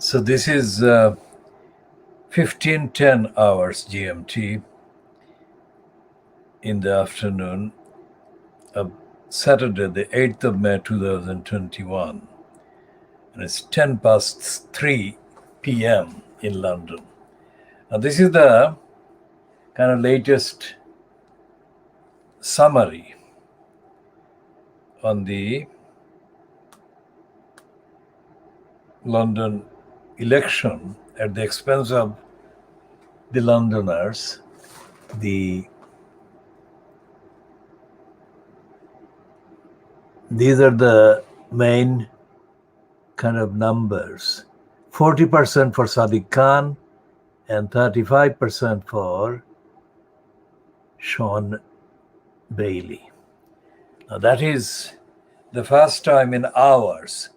So this is 15:10 hours GMT in the afternoon of Saturday, the 8th of May 2021. And it's 10 past 3 p.m. in London. Now this is the kind of latest summary on the London election at the expense of the Londoners. These are the main kind of numbers. 40% for Sadiq Khan and 35% for Sean Bailey. Now that is the first time in hours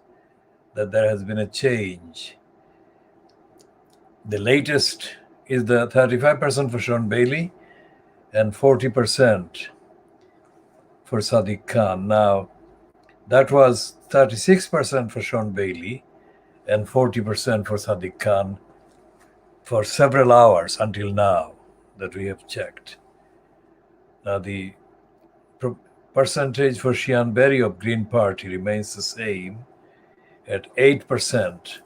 that there has been a change. The latest is the 35% for Sean Bailey and 40% for Sadiq Khan. Now, that was 36% for Sean Bailey and 40% for Sadiq Khan for several hours until now that we have checked. Now, the percentage for Sean Bailey of Green Party remains the same at 8%.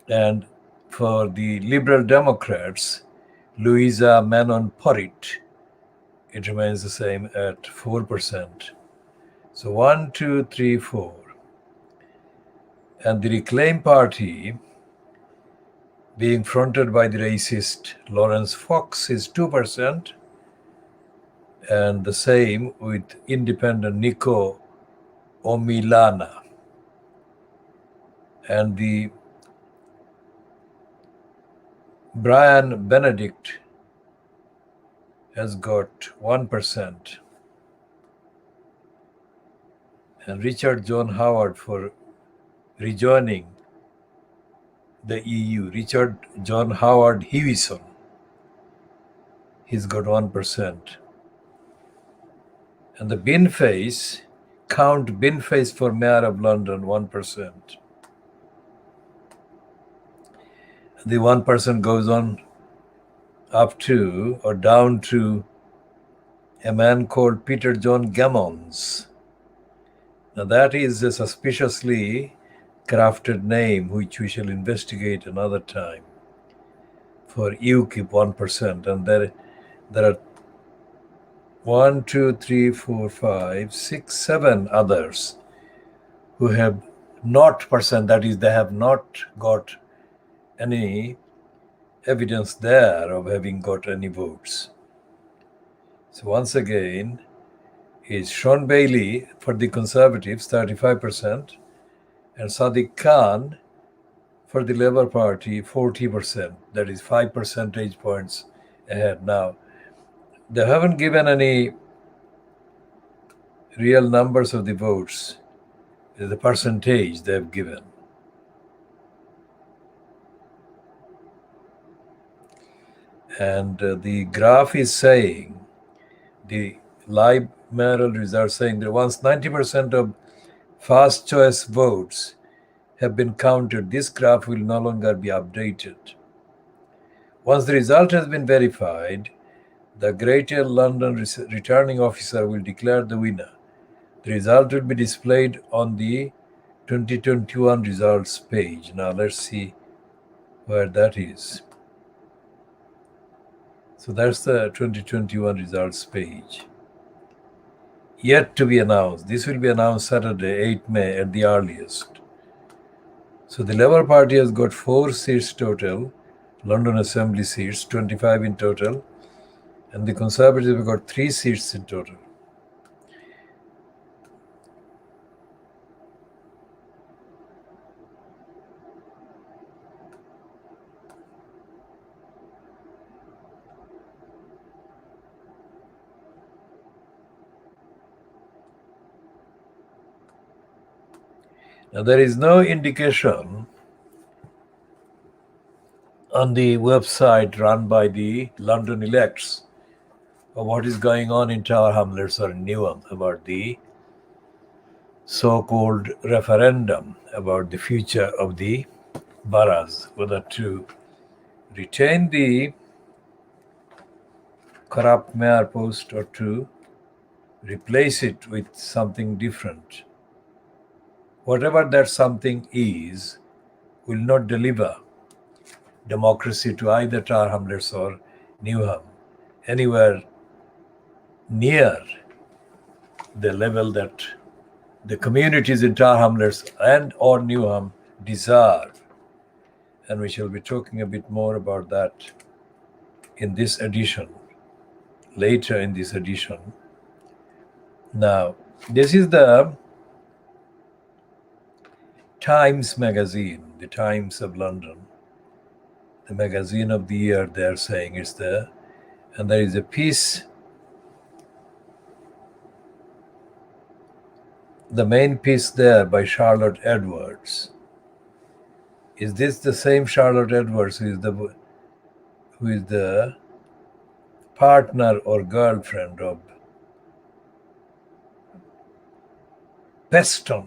And for the Liberal Democrats, Louisa Manon Porritt, it remains the same at 4%. So 1, 2, 3, 4. And the Reclaim Party, being fronted by the racist Lawrence Fox, is 2%. And the same with independent Nico Omilana. And the Brian Benedict has got 1%. And Richard John Howard for rejoining the EU. Richard John Howard Hewison, he's got 1%. And the Count Binface for Mayor of London, 1%. The 1% goes on up to or down to a man called Peter John Gammons. Now that is a suspiciously crafted name which we shall investigate another time. For UKIP, 1%. And there are 1, 2, 3, 4, 5, 6, 7 others who have not percent, that is, they have not got any evidence there of having got any votes. So once again, is Sean Bailey for the Conservatives, 35%, and Sadiq Khan for the Labour Party, 40%. That is 5 percentage points ahead. Now, they haven't given any real numbers of the votes, the percentage they've given. And the graph is saying, the live mayoral results saying that once 90% of first choice votes have been counted, this graph will no longer be updated. Once the result has been verified, the Greater London returning officer will declare the winner. The result will be displayed on the 2021 results page. Now let's see where that is. So that's the 2021 results page. Yet to be announced. This will be announced Saturday, 8 May at the earliest. So the Labour Party has got 4 seats total, London Assembly seats, 25 in total, and the Conservatives have got 3 seats in total. Now, there is no indication on the website run by the London elects of what is going on in Tower Hamlets or in Newham about the so-called referendum about the future of the boroughs, whether to retain the corrupt mayor post or to replace it with something different. Whatever that something is, will not deliver democracy to either Tower Hamlets or Newham, anywhere near the level that the communities in Tower Hamlets and or Newham deserve. And we shall be talking a bit more about that in this edition, later in this edition. Now, this is the Times magazine, the Times of London, the magazine of the year, they're saying it's there. And there is a piece, the main piece there by Charlotte Edwards. Is this the same Charlotte Edwards who is the partner or girlfriend of Peston,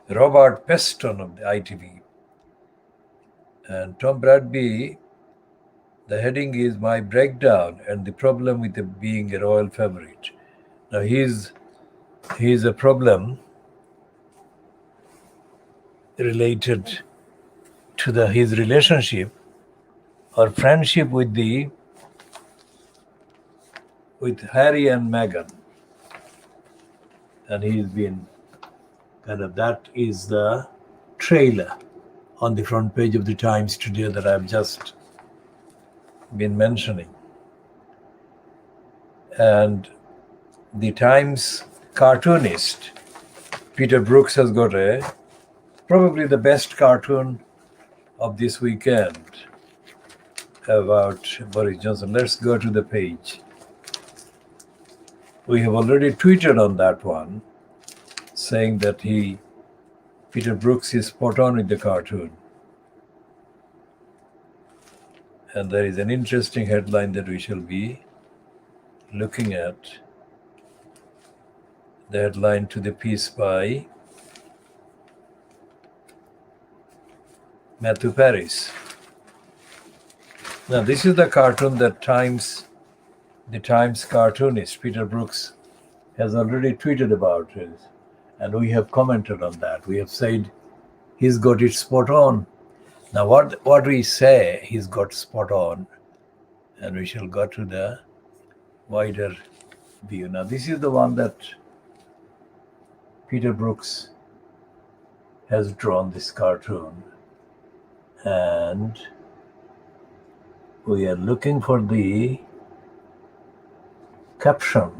Robert Peston of the ITV? And Tom Bradby, the heading is My Breakdown and the Problem with Being a Royal Favorite. Now he's a problem related to his relationship or friendship with Harry and Meghan. And he's been that is the trailer on the front page of the Times today that I've just been mentioning. And the Times cartoonist, Peter Brooks, has got probably the best cartoon of this weekend about Boris Johnson. Let's go to the page. We have already tweeted on that one, saying that Peter Brooks is spot on with the cartoon. And there is an interesting headline that we shall be looking at. The headline to the piece by Matthew Paris. Now, this is the cartoon that the Times cartoonist, Peter Brooks, has already tweeted about it. And we have commented on that. We have said he's got it spot on. Now, what we say he's got spot on, and we shall go to the wider view. Now, this is the one that Peter Brooks has drawn, this cartoon. And we are looking for the caption.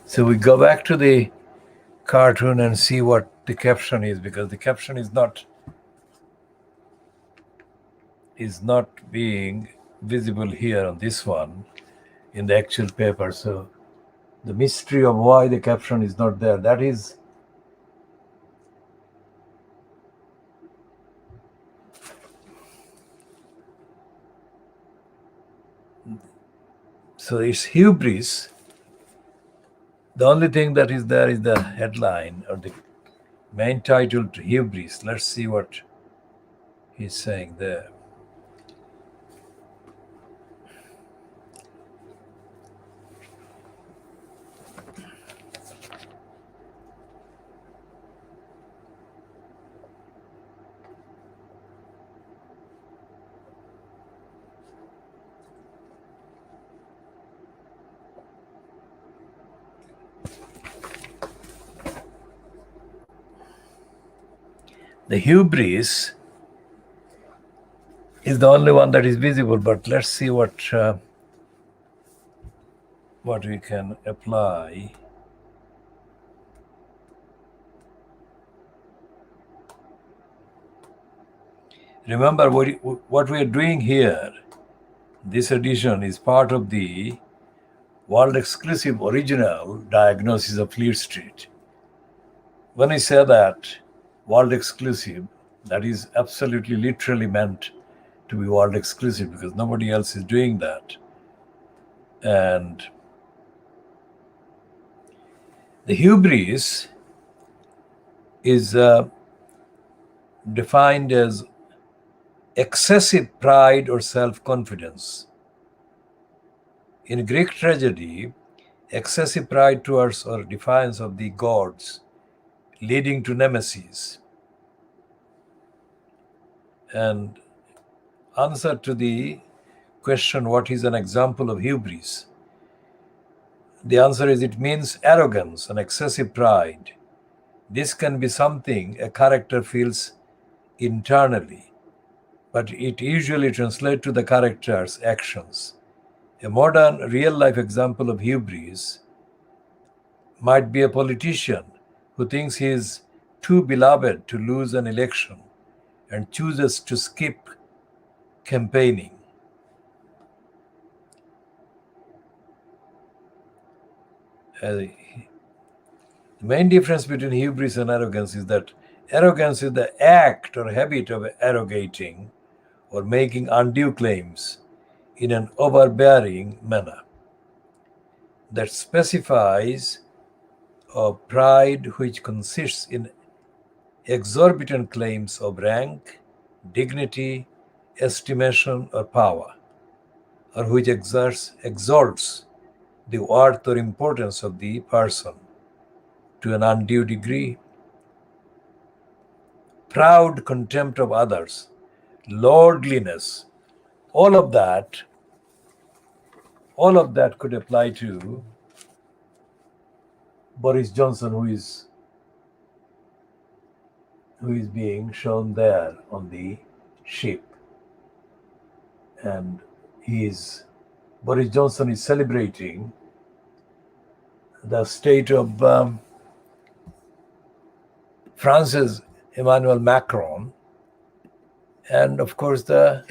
So we go back to the cartoon and see what the caption is, because the caption is not being visible here on this one in the actual paper. So the mystery of why the caption is not there, that is so it's hubris. The only thing that is there is the headline or the main title to hubris. Let's see what he's saying there. The hubris is the only one that is visible, but let's see what we can apply. Remember, what we are doing here, this edition is part of the world exclusive original diagnosis of Fleet Street. When I say that, world exclusive, That is absolutely literally meant to be world exclusive because nobody else is doing that. And the hubris is defined as excessive pride or self-confidence. In Greek tragedy, excessive pride towards or defiance of the gods leading to nemesis. And answer to the question, what is an example of hubris? The answer is it means arrogance and excessive pride. This can be something a character feels internally, but it usually translates to the character's actions. A modern real-life example of hubris might be a politician who thinks he is too beloved to lose an election and chooses to skip campaigning. The main difference between hubris and arrogance is that arrogance is the act or habit of arrogating or making undue claims in an overbearing manner. That specifies a pride which consists in exorbitant claims of rank, dignity, estimation, or power, or which exalts the worth or importance of the person to an undue degree. Proud contempt of others, lordliness, all of that could apply to Boris Johnson, who is being shown there on the ship. And Boris Johnson is celebrating the state of France's Emmanuel Macron, and of course the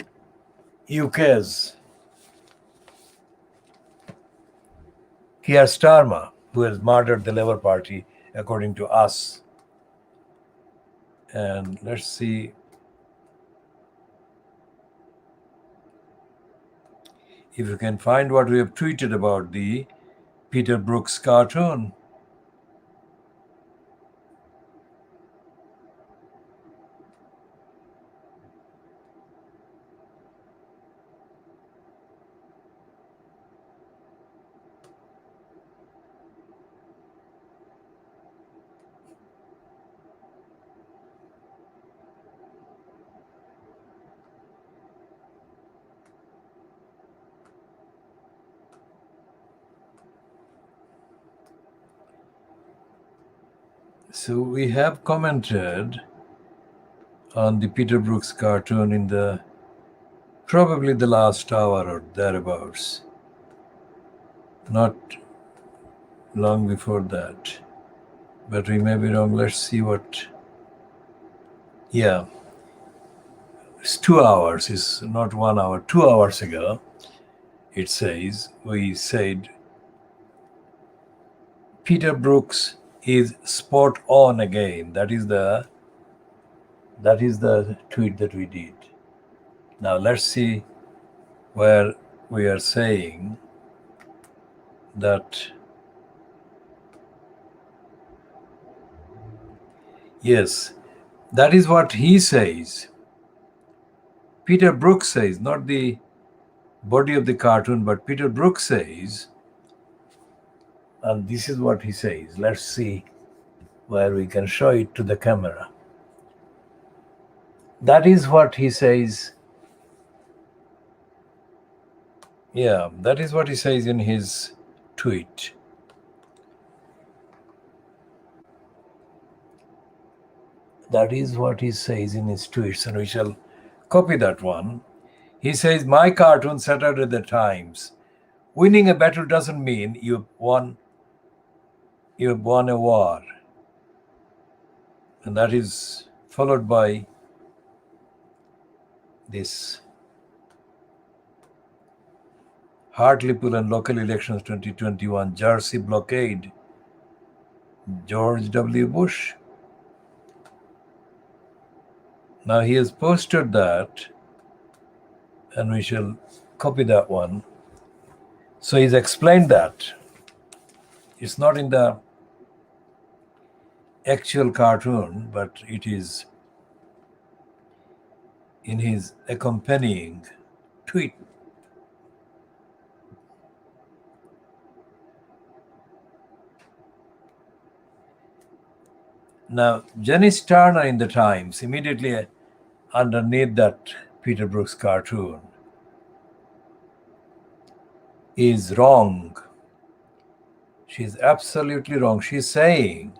UK's Keir Starmer, who has murdered the Labour Party, according to us. And let's see if you can find what we have tweeted about the Peter Brooks cartoon. So we have commented on the Peter Brooks cartoon in probably the last hour or thereabouts. Not long before that. But we may be wrong. Let's see what. Yeah. It's 2 hours. It's not 1 hour. 2 hours ago, it says, we said, Peter Brooks is spot on again. That is the tweet that we did. Now let's see where we are saying that, yes, that is what he says. Peter Brooks says, not the body of the cartoon, but Peter Brooks says, and this is what he says. Let's see where we can show it to the camera. That is what he says. Yeah, that is what he says in his tweet. That is what he says in his tweets, and we shall copy that one. He says, my cartoon Saturday the Times. Winning a battle doesn't mean you've won a war. And that is followed by this Hartlepool and local elections 2021, Jersey blockade, George W. Bush. Now he has posted that, and we shall copy that one. So he's explained that. It's not in the actual cartoon, but it is in his accompanying tweet. Now, Janice Turner in the Times, immediately underneath that Peter Brooks cartoon, is wrong. She's absolutely wrong. She's saying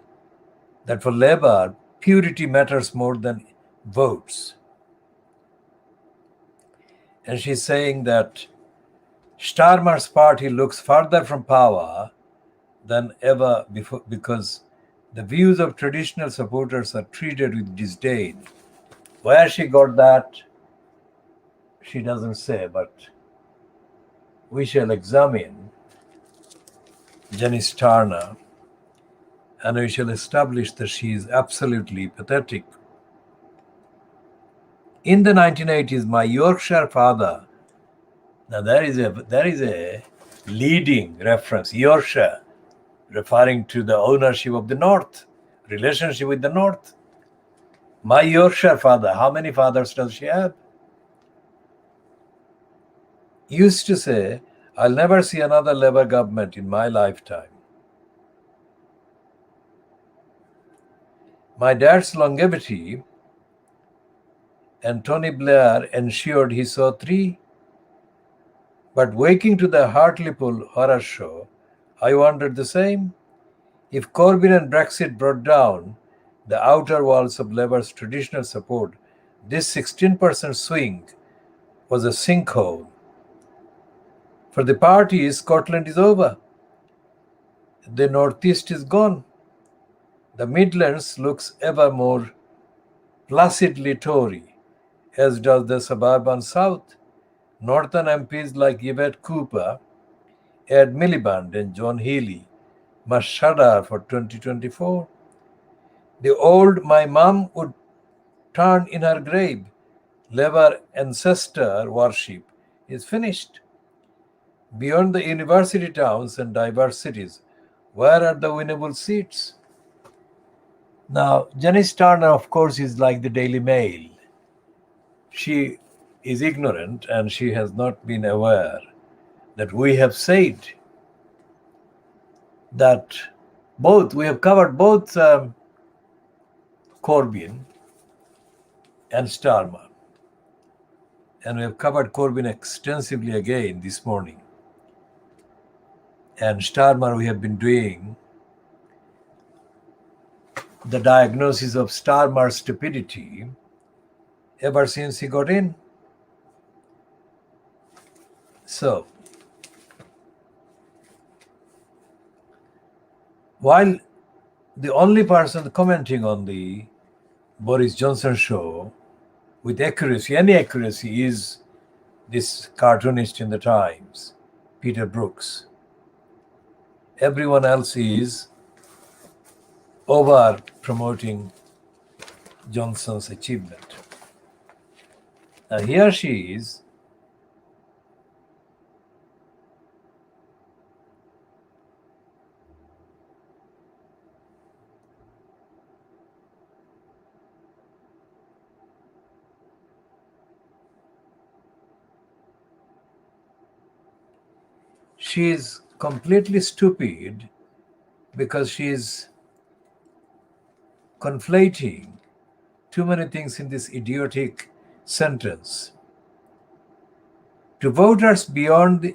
that for Labour, purity matters more than votes. And she's saying that Starmer's party looks further from power than ever before because the views of traditional supporters are treated with disdain. Where she got that, she doesn't say, but we shall examine Janice Turner and we shall establish that she is absolutely pathetic. In the 1980s, my Yorkshire father, now there is a leading reference, Yorkshire, referring to the ownership of the North, relationship with the North. My Yorkshire father, how many fathers does she have? Used to say, I'll never see another Labour government in my lifetime. My dad's longevity and Tony Blair ensured he saw 3. But waking to the Hartlepool horror show, I wondered the same. If Corbyn and Brexit brought down the outer walls of Labour's traditional support, this 16% swing was a sinkhole. For the party, Scotland is over. The Northeast is gone. The Midlands looks ever more placidly Tory, as does the suburban South. Northern MPs like Yvette Cooper, Ed Miliband and John Healey must shudder for 2024. The old my mum would turn in her grave, Labour ancestor worship is finished. Beyond the university towns and diverse cities, where are the winnable seats? Now, Janice Turner, of course, is like the Daily Mail. She is ignorant and she has not been aware that we have said that we have covered both Corbyn and Starmer. And we have covered Corbyn extensively again this morning. And Starmer, we have been doing the diagnosis of Starmer's stupidity ever since he got in. So, while the only person commenting on the Boris Johnson show with accuracy, any accuracy, is this cartoonist in the Times, Peter Brooks. Everyone else is over promoting Johnson's achievement. Now here she is. She is completely stupid because she is conflating too many things in this idiotic sentence. To voters beyond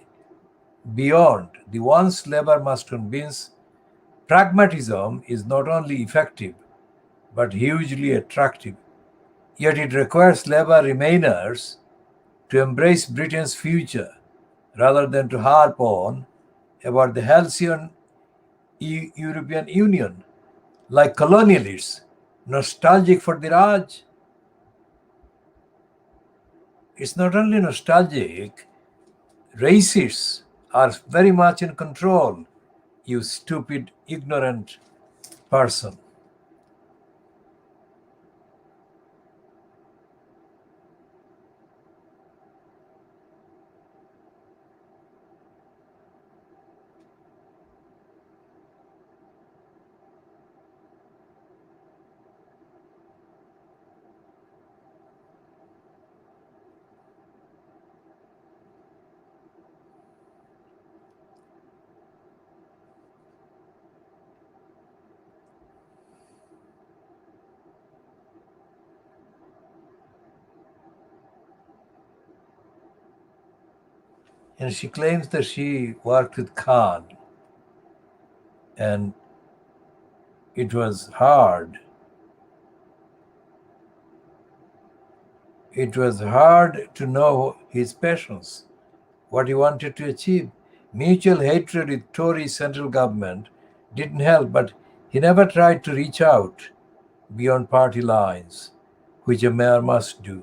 the ones Labour must convince, pragmatism is not only effective but hugely attractive. Yet it requires Labour Remainers to embrace Britain's future rather than to harp on about the halcyon European Union like colonialists, nostalgic for the Raj. It's not only nostalgic, racists are very much in control, you stupid, ignorant person. And she claims that she worked with Khan, and it was hard. It was hard to know his passions, what he wanted to achieve. Mutual hatred with Tory central government didn't help, but he never tried to reach out beyond party lines, which a mayor must do.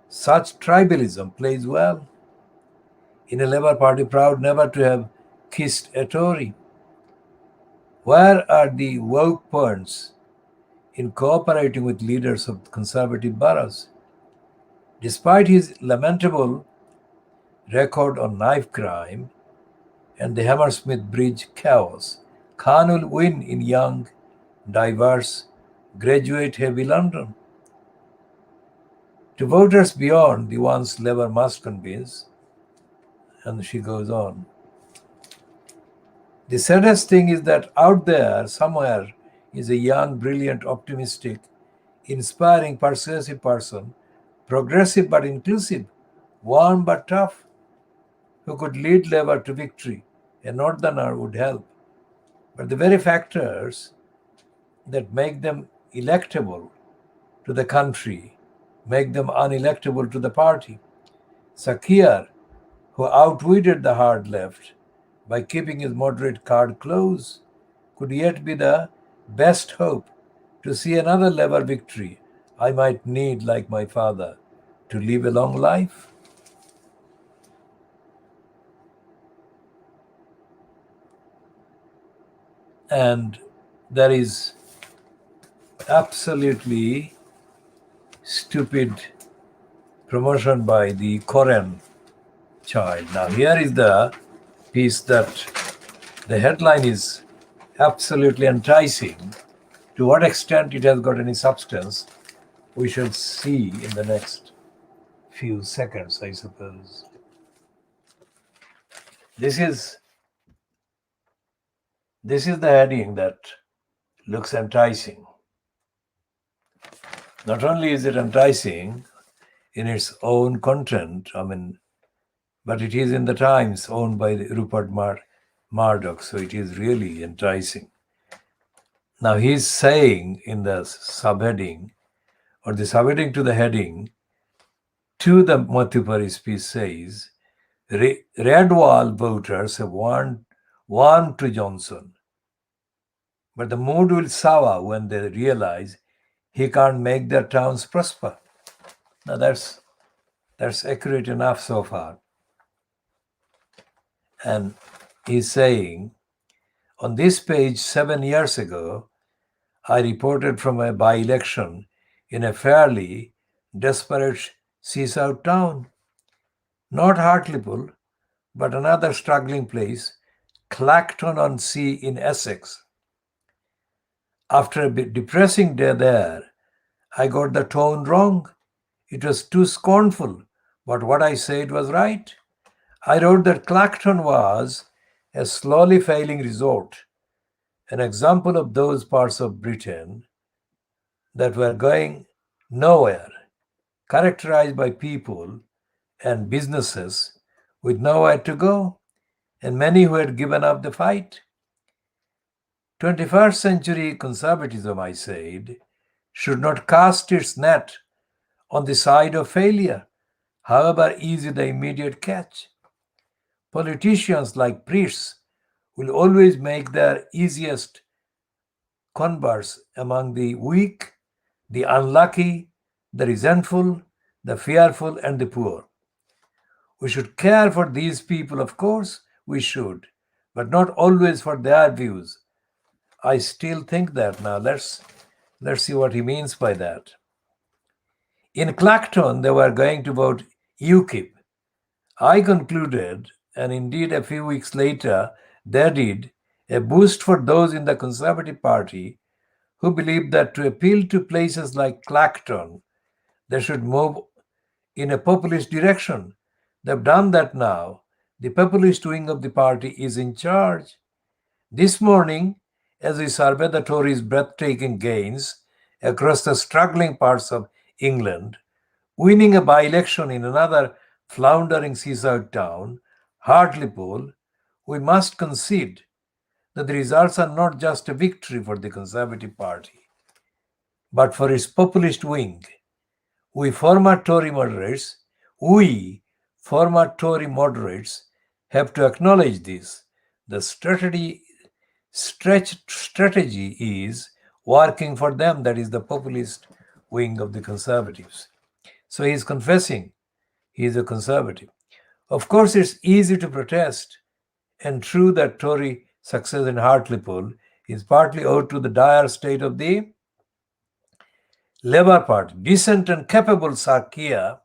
Such tribalism plays well in a Labour Party proud never to have kissed a Tory. Where are the woke points in cooperating with leaders of conservative boroughs? Despite his lamentable record on knife crime and the Hammersmith Bridge chaos, Khan will win in young, diverse, graduate-heavy London. To voters beyond the ones Labour must convince, and she goes on. The saddest thing is that out there, somewhere, is a young, brilliant, optimistic, inspiring, persuasive person, progressive but inclusive, warm but tough, who could lead Labour to victory. A northerner would help. But the very factors that make them electable to the country make them unelectable to the party. Sakir, who outwitted the hard left by keeping his moderate card close, could yet be the best hope to see another Labour victory I might need, like my father, to live a long life. And there is absolutely stupid promotion by the Koran child. Now, here is the piece that the headline is absolutely enticing. To what extent it has got any substance, we shall see in the next few seconds, I suppose. This is the heading that looks enticing. Not only is it enticing in its own content, but it is in the Times, owned by Rupert Murdoch, so it is really enticing. Now he's saying in the subheading, or the subheading to the heading, to the Matupari speech says, Redwall voters have warmed to Johnson, but the mood will sour when they realize he can't make their towns prosper. Now that's accurate enough so far. And he's saying, on this page 7 years ago, I reported from a by-election in a fairly desperate seaside town, not Hartlepool, but another struggling place, Clacton-on-Sea in Essex. After a depressing day there, I got the tone wrong. It was too scornful, but what I said was right. I wrote that Clacton was a slowly failing resort, an example of those parts of Britain that were going nowhere, characterized by people and businesses with nowhere to go, and many who had given up the fight. 21st century conservatism, I said, should not cast its net on the side of failure, however easy the immediate catch. Politicians, like priests, will always make their easiest converts among the weak, the unlucky, the resentful, the fearful, and the poor. We should care for these people, of course, we should, but not always for their views. I still think that. Now let's see what he means by that. In Clacton, they were going to vote UKIP. I concluded, and indeed a few weeks later, they did, a boost for those in the Conservative Party who believed that to appeal to places like Clacton, they should move in a populist direction. They've done that now. The populist wing of the party is in charge. This morning, as we survey the Tories' breathtaking gains across the struggling parts of England, winning a by-election in another floundering seaside town, Hartlepool, we must concede that the results are not just a victory for the Conservative Party, but for its populist wing. We former Tory moderates have to acknowledge this. The strategy is working for them, that is the populist wing of the Conservatives. So he is confessing he is a Conservative. Of course, it's easy to protest, and true that Tory success in Hartlepool is partly owed to the dire state of the Labour Party. Decent and capable Haque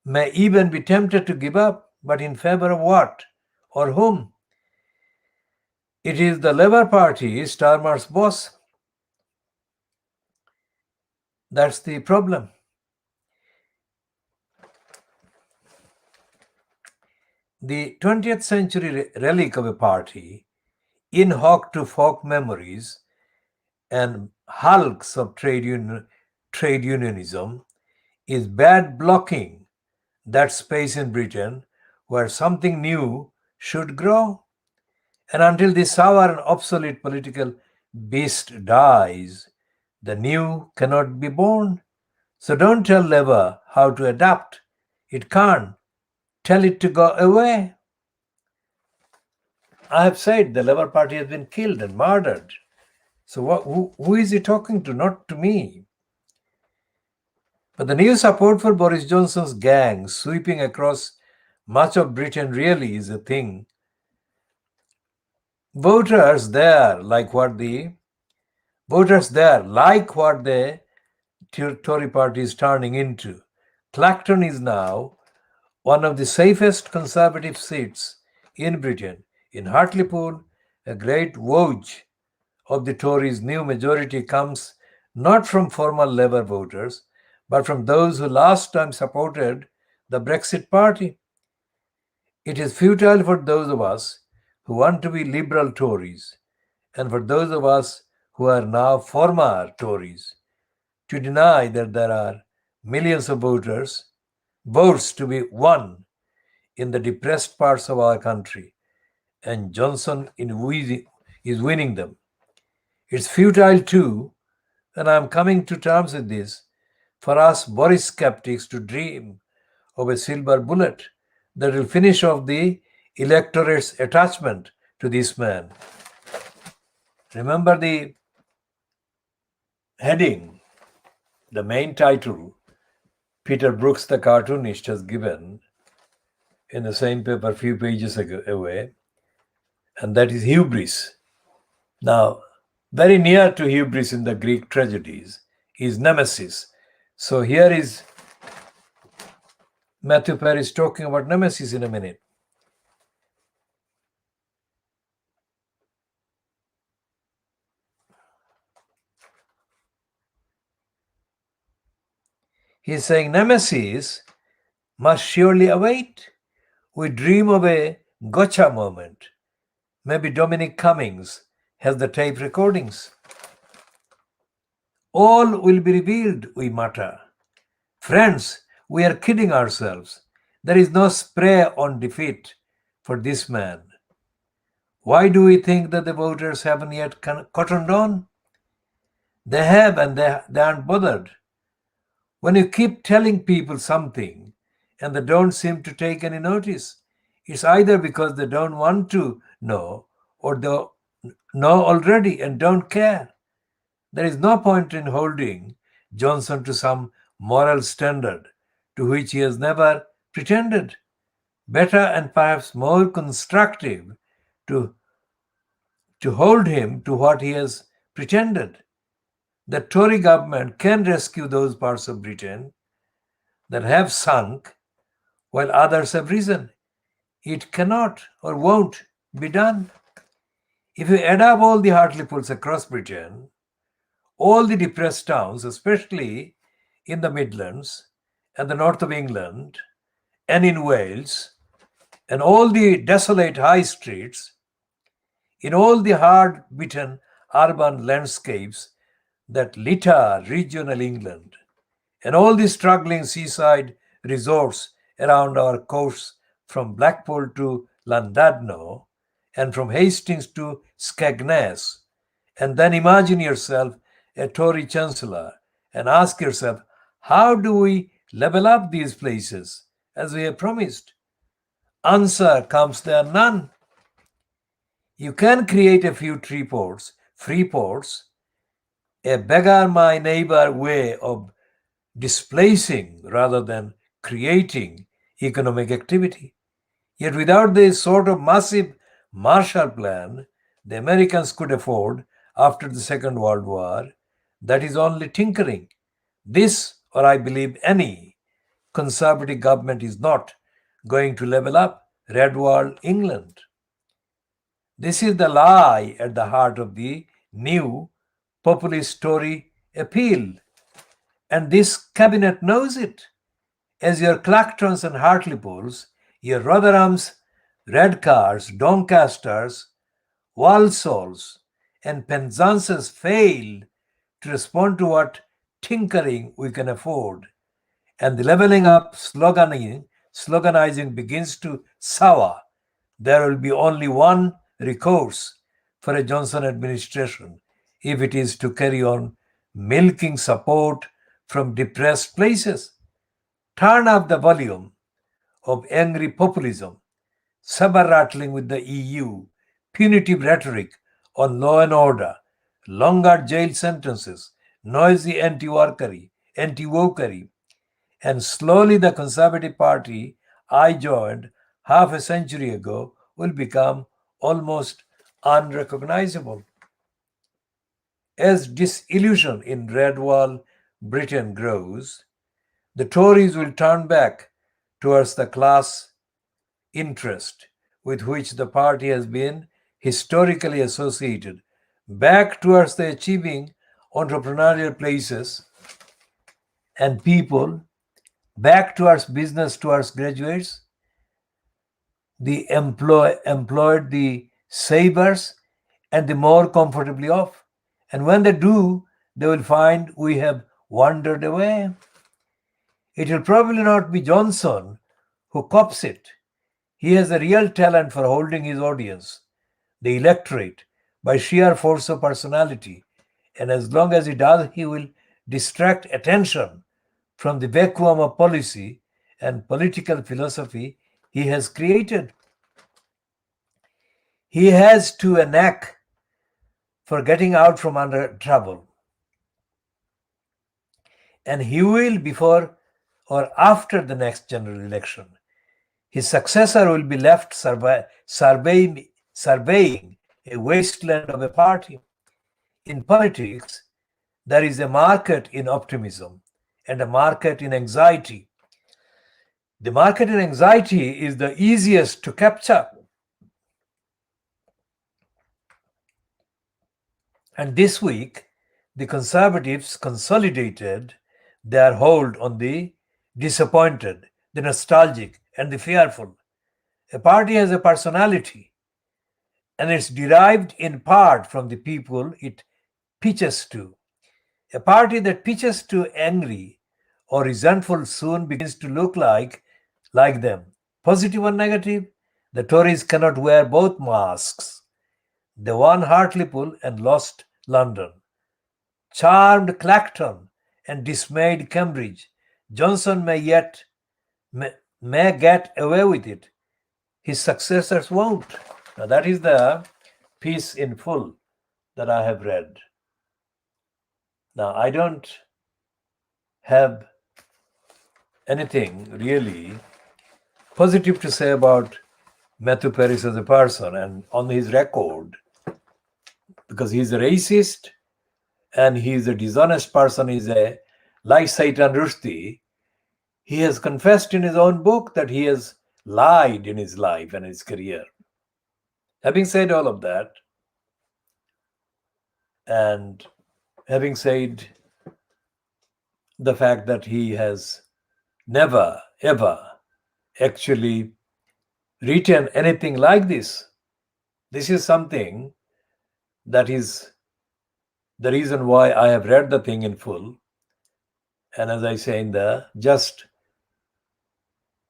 may even be tempted to give up, but in favor of what or whom? It is the Labour Party, Starmer's boss. That's the problem. The 20th century relic of a party, in hoc to folk memories and hulks of trade unionism, is bad blocking that space in Britain where something new should grow. And until this sour and obsolete political beast dies, the new cannot be born. So don't tell Labour how to adapt. It can't. Tell it to go away. I have said the Labour Party has been killed and murdered. So who is he talking to? Not to me. But the new support for Boris Johnson's gang sweeping across much of Britain really is a thing. Voters there like what the Tory party is turning into. Clacton is now one of the safest Conservative seats in Britain. In Hartlepool, a great wage of the Tories' new majority comes not from former Labour voters, but from those who last time supported the Brexit Party. It is futile for those of us who want to be liberal Tories, and for those of us who are now former Tories, to deny that there are millions of votes to be won in the depressed parts of our country, and Johnson is winning them. It's futile too, and I'm coming to terms with this, for us Boris skeptics to dream of a silver bullet that will finish off the electorate's attachment to this man. Remember the heading, the main title Peter Brooks, the cartoonist, has given in the same paper a few pages away, and that is hubris. Now, very near to hubris in the Greek tragedies is nemesis. So here is Matthew Paris talking about nemesis in a minute. He's saying nemesis must surely await. We dream of a gotcha moment. Maybe Dominic Cummings has the tape recordings. All will be revealed, we mutter. Friends, we are kidding ourselves. There is no spray on defeat for this man. Why do we think that the voters haven't yet cottoned on? They have, and they aren't bothered. When you keep telling people something and they don't seem to take any notice, it's either because they don't want to know or they know already and don't care. There is no point in holding Johnson to some moral standard to which he has never pretended. Better and perhaps more constructive to hold him to what he has pretended. The Tory government can rescue those parts of Britain that have sunk while others have risen. It cannot or won't be done. If you add up all the Hartlepools across Britain, all the depressed towns, especially in the Midlands and the north of England and in Wales, and all the desolate high streets, in all the hard-bitten urban landscapes that litter regional England, and all the struggling seaside resorts around our coasts from Blackpool to Llandudno, and from Hastings to Skegness, and then imagine yourself a Tory chancellor and ask yourself, how do we level up these places as we have promised? Answer comes there none. You can create a few free ports, a beggar my neighbor way of displacing rather than creating economic activity. Yet without this sort of massive Marshall Plan the Americans could afford after the Second World War, that is only tinkering. This, or I believe any, conservative government is not going to level up Red Wall England. This is the lie at the heart of the new populist Tory appeal. And this cabinet knows it. As your Clactons and Hartlepols, your Rotherhams, Redcars, Doncasters, Walsalls, and Penzances fail to respond to what tinkering we can afford, and the leveling up sloganizing begins to sour, there will be only one recourse for a Johnson administration if it is to carry on milking support from depressed places. Turn up the volume of angry populism, saber rattling with the EU, punitive rhetoric on law and order, longer jail sentences, noisy anti-wokery, and slowly the Conservative Party I joined half a century ago will become almost unrecognizable. As disillusion in Red Wall Britain grows, the Tories will turn back towards the class interest with which the party has been historically associated, back towards the achieving entrepreneurial places and people, back towards business, towards graduates, the employed, the savers, and the more comfortably off. And when they do, they will find we have wandered away. It will probably not be Johnson who cops it. He has a real talent for holding his audience, the electorate, by sheer force of personality. And as long as he does, he will distract attention from the vacuum of policy and political philosophy he has created. He has too a knack for getting out from under trouble. And he will before or after the next general election. His successor will be left surveying a wasteland of a party. In politics, there is a market in optimism and a market in anxiety. The market in anxiety is the easiest to capture. And this week, the Conservatives consolidated their hold on the disappointed, the nostalgic, and the fearful. A party has a personality, and it's derived in part from the people it pitches to. A party that pitches to angry or resentful soon begins to look like them. Positive or negative, the Tories cannot wear both masks. They won Hartlepool and lost London, charmed Clacton and dismayed Cambridge. Johnson may get away with it. His successors won't. Now that is the piece in full that I have read. Now I don't have anything really positive to say about Matthew Paris as a person and on his record, because he's a racist and he's a dishonest person. He's like Satan Rushdie. He has confessed in his own book that he has lied in his life and his career. Having said all of that, and having said the fact that he has never, ever actually written anything like this, this is something that is the reason why I have read the thing in full. And as I say in the just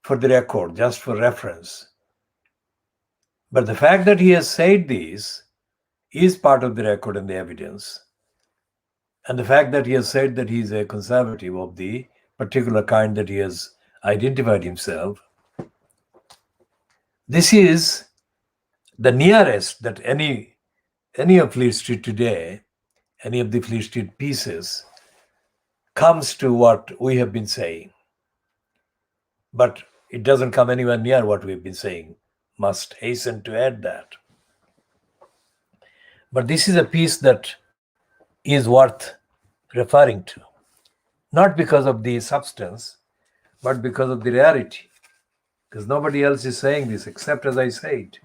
for the record, just for reference. But the fact that he has said this is part of the record and the evidence. And the fact that he has said that he is a conservative of the particular kind that he has identified himself, this is the nearest that any of Fleet Street today, any of the Fleet Street pieces, comes to what we have been saying. But it doesn't come anywhere near what we've been saying. Must hasten to add that. But this is a piece that is worth referring to, not because of the substance, but because of the rarity. Because nobody else is saying this except, as I said,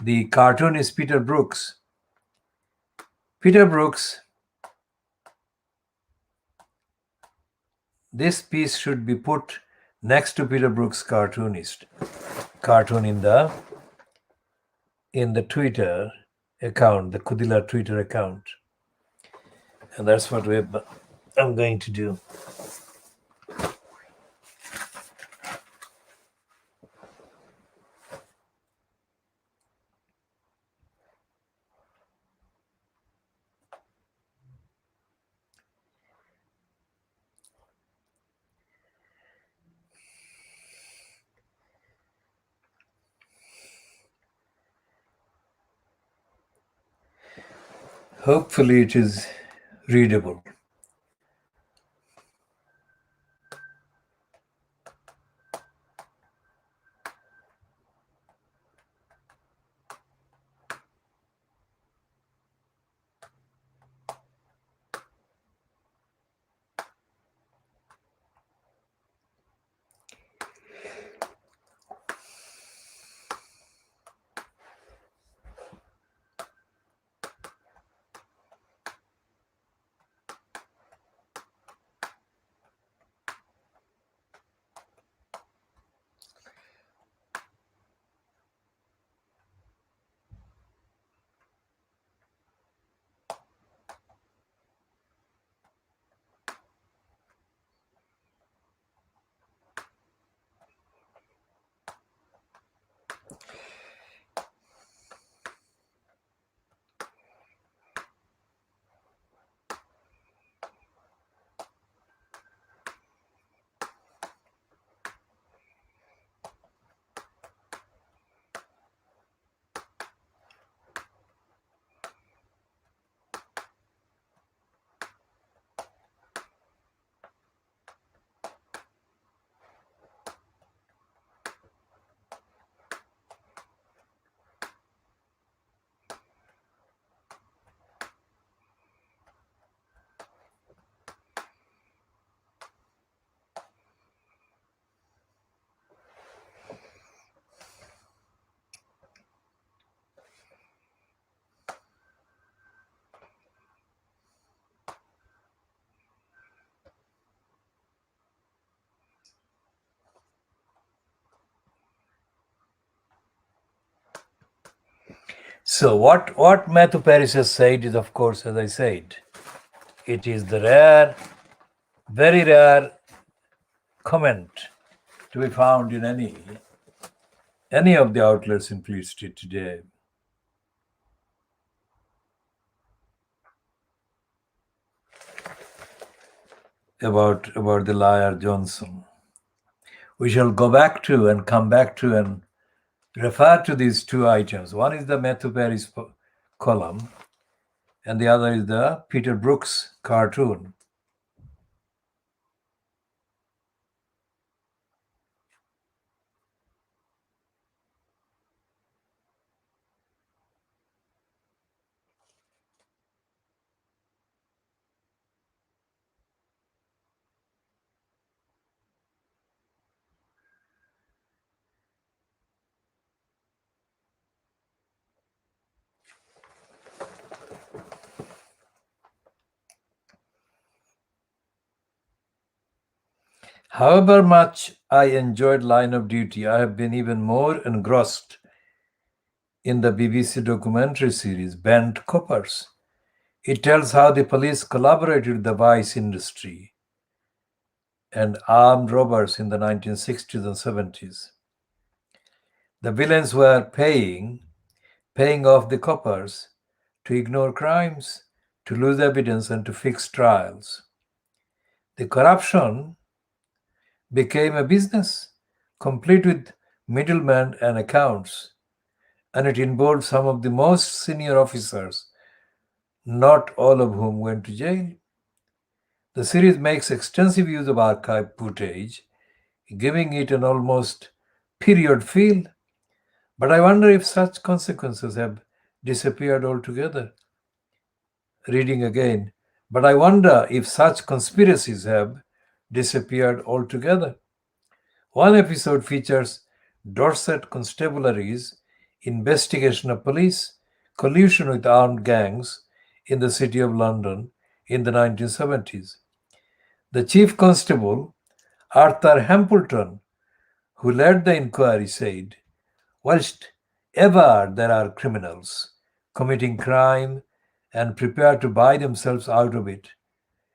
the cartoonist Peter Brooks. Peter Brooks, this piece should be put next to Peter Brooks' cartoon in the Twitter account, the Kudila Twitter account. And that's what I'm going to do. Hopefully it is readable. So what Matthew Paris has said is, of course, as I said, it is the rare, very rare comment to be found in any of the outlets in Fleet Street today. About the liar Johnson. We shall go back to and come back to and refer to these two items. One is the Matthew Paris column, and the other is the Peter Brooks cartoon. However much I enjoyed Line of Duty, I have been even more engrossed in the BBC documentary series Bent Coppers. It tells how the police collaborated with the vice industry and armed robbers in the 1960s and 70s. The villains were paying off the coppers to ignore crimes, to lose evidence, and to fix trials. The corruption became a business, complete with middlemen and accounts, and it involved some of the most senior officers, not all of whom went to jail. The series makes extensive use of archive footage, giving it an almost period feel. But I wonder if such consequences have disappeared altogether. Reading again, but I wonder if such conspiracies have disappeared altogether. One episode features Dorset Constabulary's investigation of police collusion with armed gangs in the city of London in the 1970s. The chief constable, Arthur Hampleton, who led the inquiry, said, whilst ever there are criminals committing crime and prepared to buy themselves out of it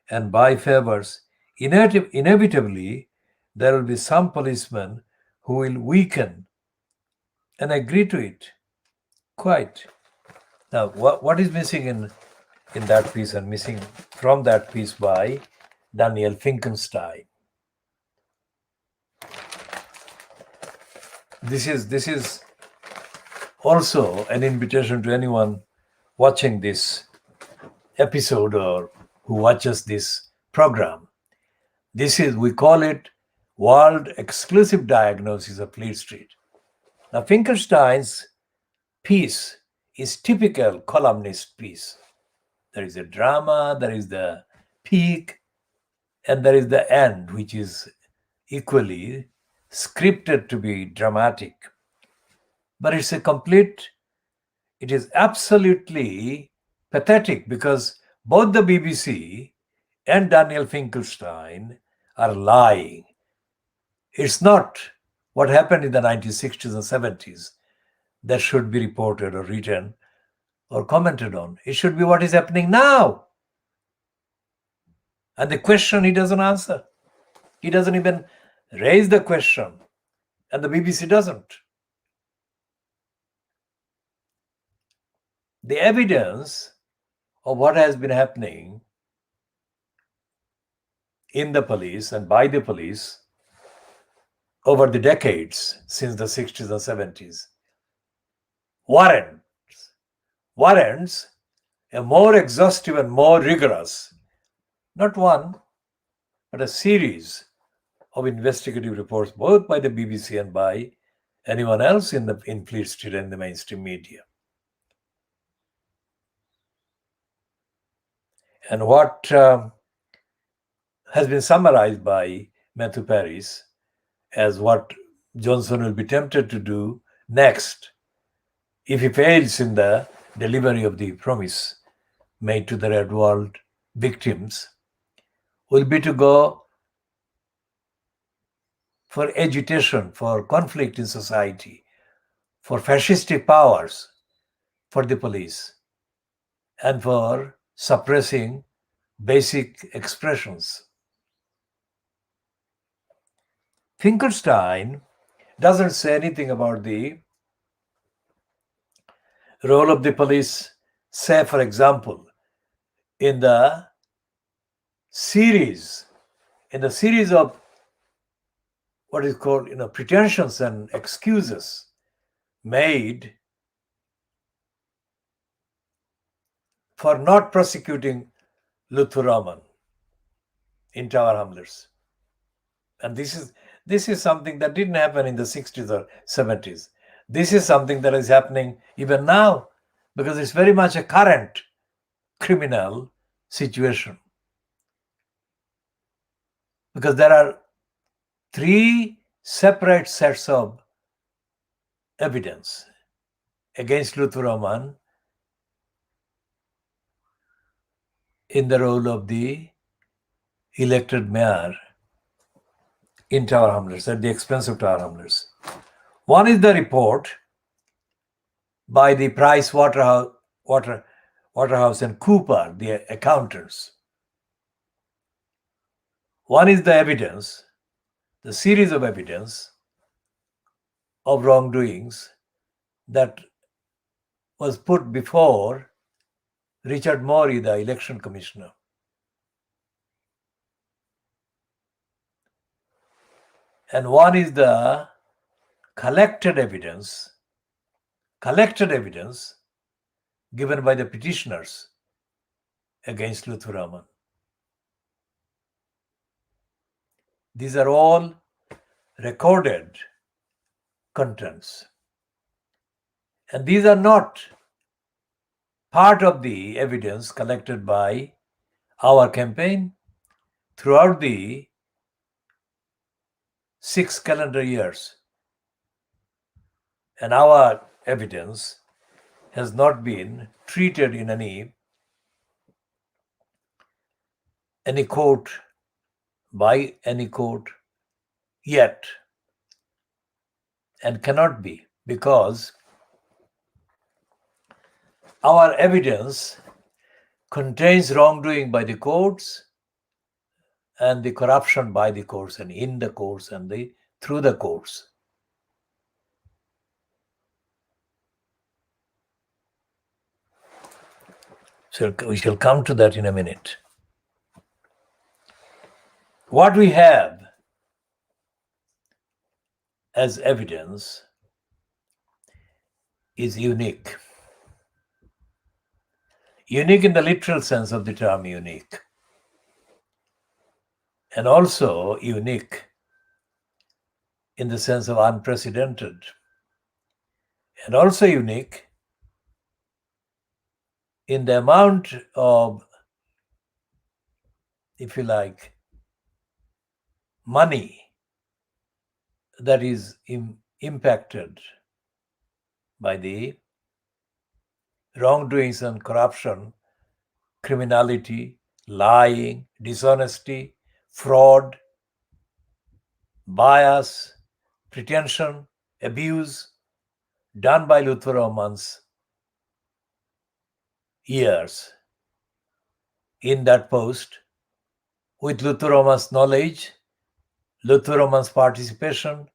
and buy favors, inevitably there will be some policemen who will weaken and agree to it. Quite. Now, what is missing in that piece and missing from that piece by Daniel Finkelstein? This is also an invitation to anyone watching this episode or who watches this program. We call it World Exclusive Diagnosis of Fleet Street. Now, Finkelstein's piece is typical columnist piece. There is a drama, there is the peak, and there is the end, which is equally scripted to be dramatic. But it is absolutely pathetic because both the BBC and Daniel Finkelstein are lying. It's not what happened in the 1960s and 70s that should be reported or written or commented on. It should be what is happening now. And the question he doesn't answer. He doesn't even raise the question. And the BBC doesn't. The evidence of what has been happening in the police and by the police over the decades since the 60s and 70s warrants a more exhaustive and more rigorous, not one, but a series of investigative reports, both by the BBC and by anyone else in Fleet Street and the mainstream media. And what has been summarized by Matthew Paris as what Johnson will be tempted to do next if he fails in the delivery of the promise made to the Red World victims will be to go for agitation, for conflict in society, for fascistic powers, for the police, and for suppressing basic expressions. Finkelstein doesn't say anything about the role of the police, say, for example, in the series of what is called pretensions and excuses made for not prosecuting Luther Rahman in Tower Hamlets. And this is something that didn't happen in the 60s or 70s. This is something that is happening even now because it's very much a current criminal situation. Because there are 3 separate sets of evidence against Luther Rahman in the role of the elected mayor in Tower Hamlets, at the expense of Tower Hamlets. One is the report by the Price Waterhouse and Cooper, the accountants, One is the evidence, the series of evidence of wrongdoings that was put before Richard Morey, the election commissioner. And one is the collected evidence given by the petitioners against Luthuraman. These are all recorded contents. And these are not part of the evidence collected by our campaign throughout the 6 calendar years. And our evidence has not been treated in any court, by any court yet, and cannot be, because our evidence contains wrongdoing by the courts and the corruption by the courts and in the courts and through the courts. So we shall come to that in a minute. What we have as evidence is unique. Unique in the literal sense of the term unique. And also unique in the sense of unprecedented. And also unique in the amount of, if you like, money that is impacted by the wrongdoings and corruption, criminality, lying, dishonesty, fraud, bias, pretension, abuse done by Luthuraman's years in that post, with Luthuraman's knowledge, Luthuraman's participation,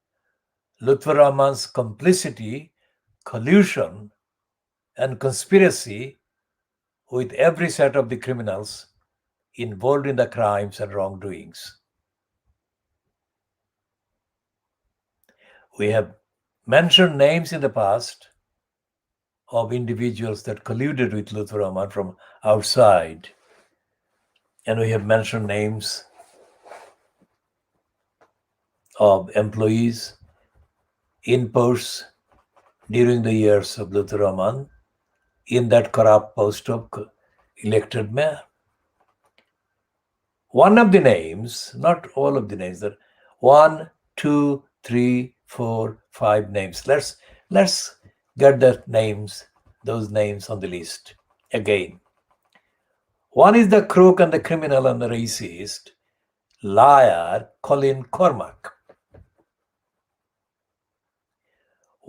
Luthuraman's complicity, collusion, and conspiracy with every set of the criminals involved in the crimes and wrongdoings. We have mentioned names in the past of individuals that colluded with Luthuraman from outside. And we have mentioned names of employees in posts during the years of Luthuraman in that corrupt post of elected mayor. One of the names, not all of the names, that 1, 2, 3, 4, 5 names. Let's get those names on the list again. One is the crook and the criminal and the racist, liar Colin Cormack.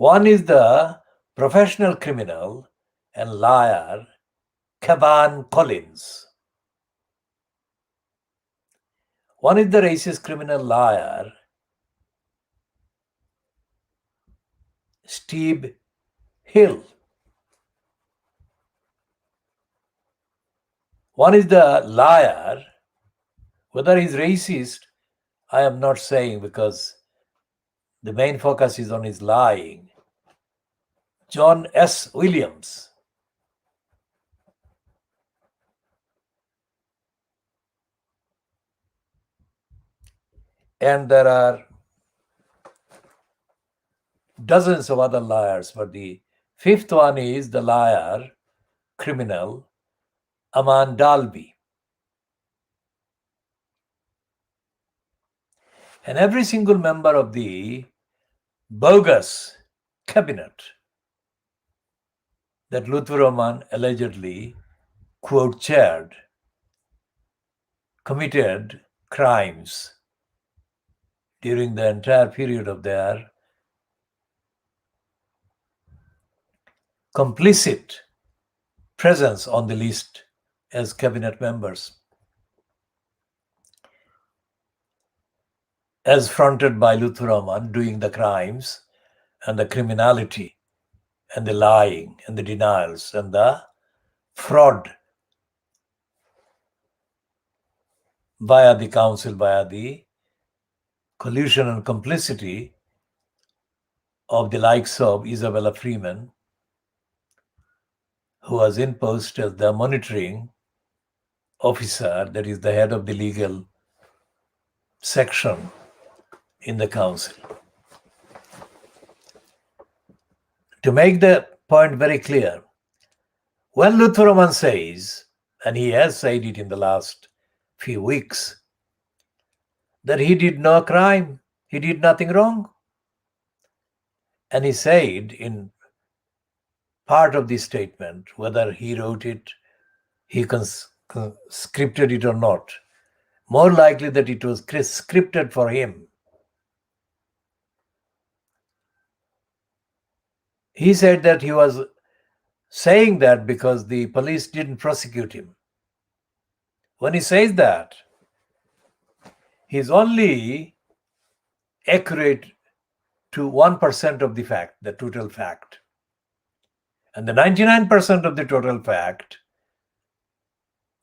One is the professional criminal and liar Cavan Collins. One is the racist criminal liar Steve Hill. One is the liar, whether he's racist, I am not saying, because the main focus is on his lying. John S. Williams. And there are dozens of other liars, but the fifth one is the liar, criminal, Aman Dalby. And every single member of the bogus cabinet that Luthuraman allegedly, quote, chaired, committed crimes during the entire period of their complicit presence on the list as cabinet members. as fronted by Lutfur Rahman, doing the crimes and the criminality and the lying and the denials and the fraud via the council, via the collusion and complicity of the likes of Isabella Freeman, who was in post as the monitoring officer, that is the head of the legal section in the council. To make the point very clear, when Lutfur Rahman says, and he has said it in the last few weeks, that he did no crime, he did nothing wrong, and he said in part of the statement, whether he wrote it, he scripted it or not, more likely that it was scripted for him. He said that he was saying that because the police didn't prosecute him. When he says that, he's only accurate to 1% of the fact, the total fact. And the 99% of the total fact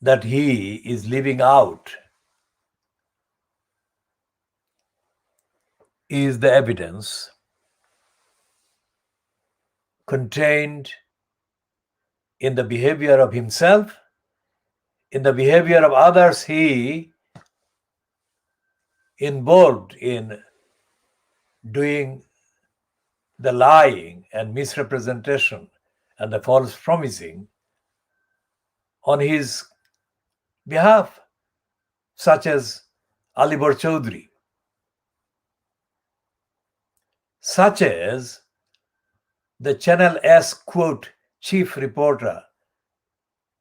that he is leaving out is the evidence contained in the behavior of himself, in the behavior of others he involved in doing the lying and misrepresentation and the false promising on his behalf, such as Alibor Chaudhry, such as the Channel S quote chief reporter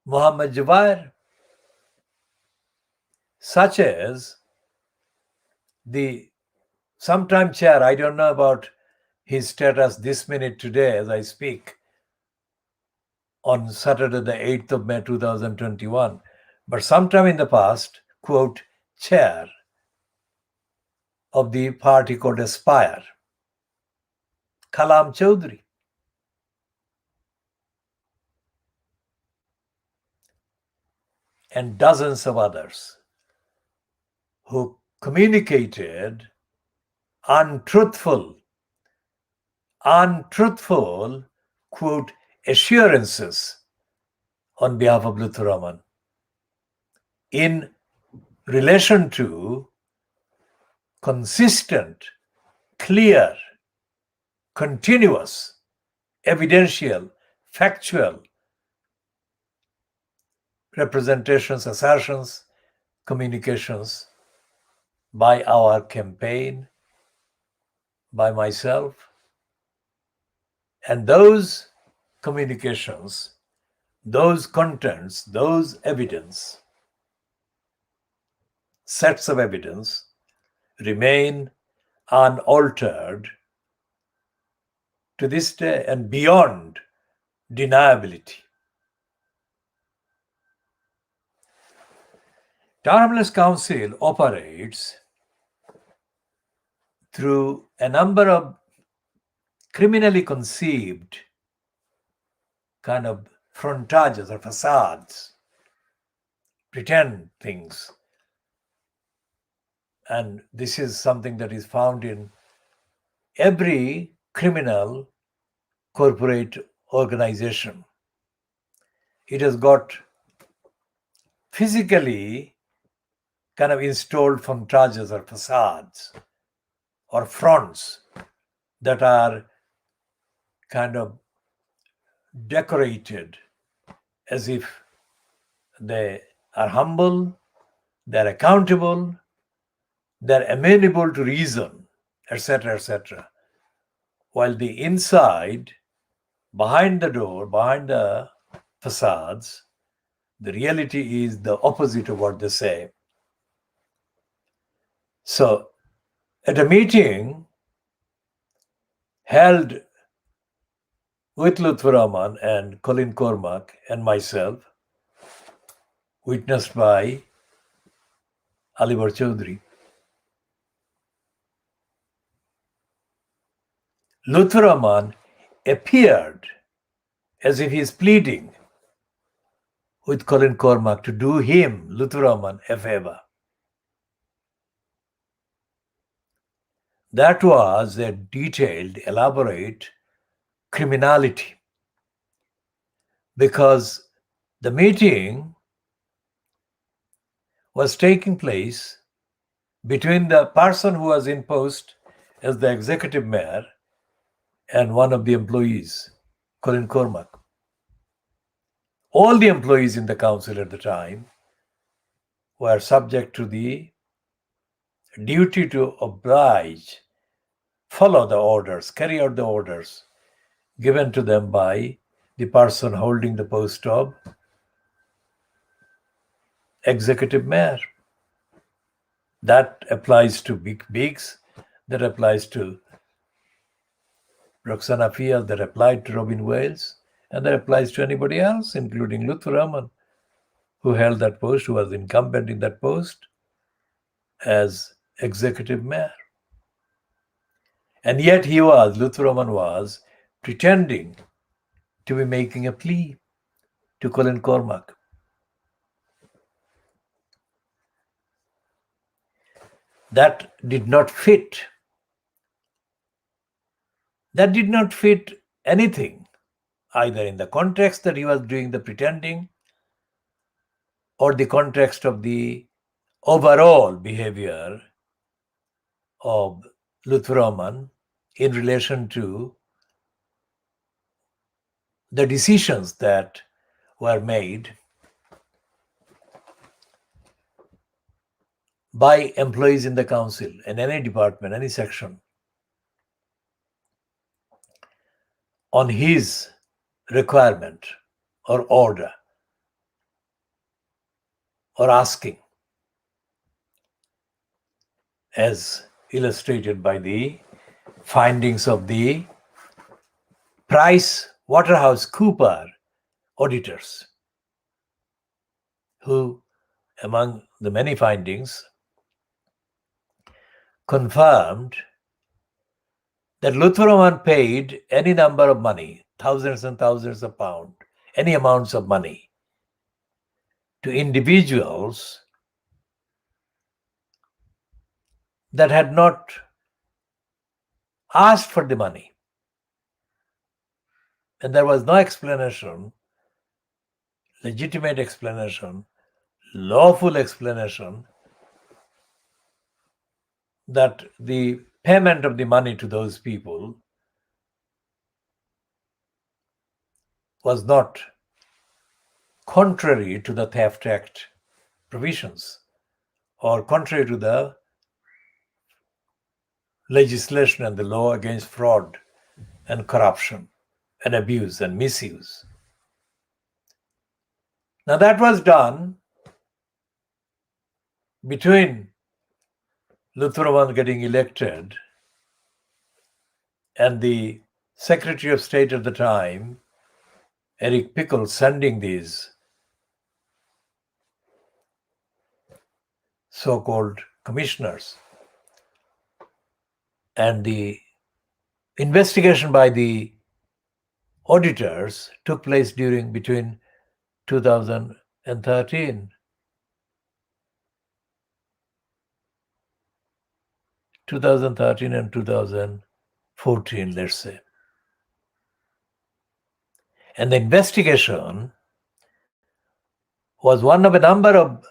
Mohammed Jubair, such as the sometime chair, I don't know about his status this minute today as I speak, on Saturday the 8th of May 2021, but sometime in the past, quote, chair of the party called Aspire, Kalam Chaudhry. And dozens of others who communicated untruthful, quote, assurances on behalf of Lutfur Rahman in relation to consistent, clear, continuous, evidential, factual representations, assertions, communications by our campaign, by myself. And those communications, those contents, those evidence, sets of evidence remain unaltered to this day and beyond deniability. Town Council operates through a number of criminally conceived kind of frontages or facades, pretend things. And this is something that is found in every criminal corporate organization. It has got physically kind of installed frontages or facades or fronts that are kind of decorated as if they are humble, they're accountable, they're amenable to reason, etc., etc. While the inside, behind the door, behind the facades, the reality is the opposite of what they say. So, at a meeting held with Lutfur Rahman and Colin Cormack and myself, witnessed by Alibor Chaudhry, Lutheraman appeared as if he is pleading with Colin Cormack to do him, Lutheraman, a favor. That was a detailed, elaborate criminality, because the meeting was taking place between the person who was in post as the executive mayor and one of the employees, Colin Cormack. All the employees in the council at the time were subject to the duty to oblige, follow the orders, carry out the orders given to them by the person holding the post of executive mayor. That applies to Big Bigs, that applies to Roxana Field, that applied to Robin Wales, and that applies to anybody else, including Lutheraman, who held that post, who was incumbent in that post as executive mayor. And yet Lutheraman was pretending to be making a plea to Colin Cormack. That did not fit. That did not fit anything, either in the context that he was doing the pretending or the context of the overall behavior of Lutheraman in relation to the decisions that were made by employees in the council, in any department, any section, on his requirement or order or asking, as illustrated by the findings of the Price Waterhouse Cooper auditors, who, among the many findings, confirmed that Lutheraman paid any number of money, thousands and thousands of pounds, any amounts of money, to individuals that had not asked for the money. And there was no explanation, legitimate explanation, lawful explanation, that the payment of the money to those people was not contrary to the Theft Act provisions or contrary to the legislation and the law against fraud and corruption and abuse and misuse. Now that was done between Lutheraman getting elected and the Secretary of State at the time, Eric Pickle, sending these so-called commissioners. And the investigation by the auditors took place between 2013 and 2014, let's say. And the investigation was one of a number of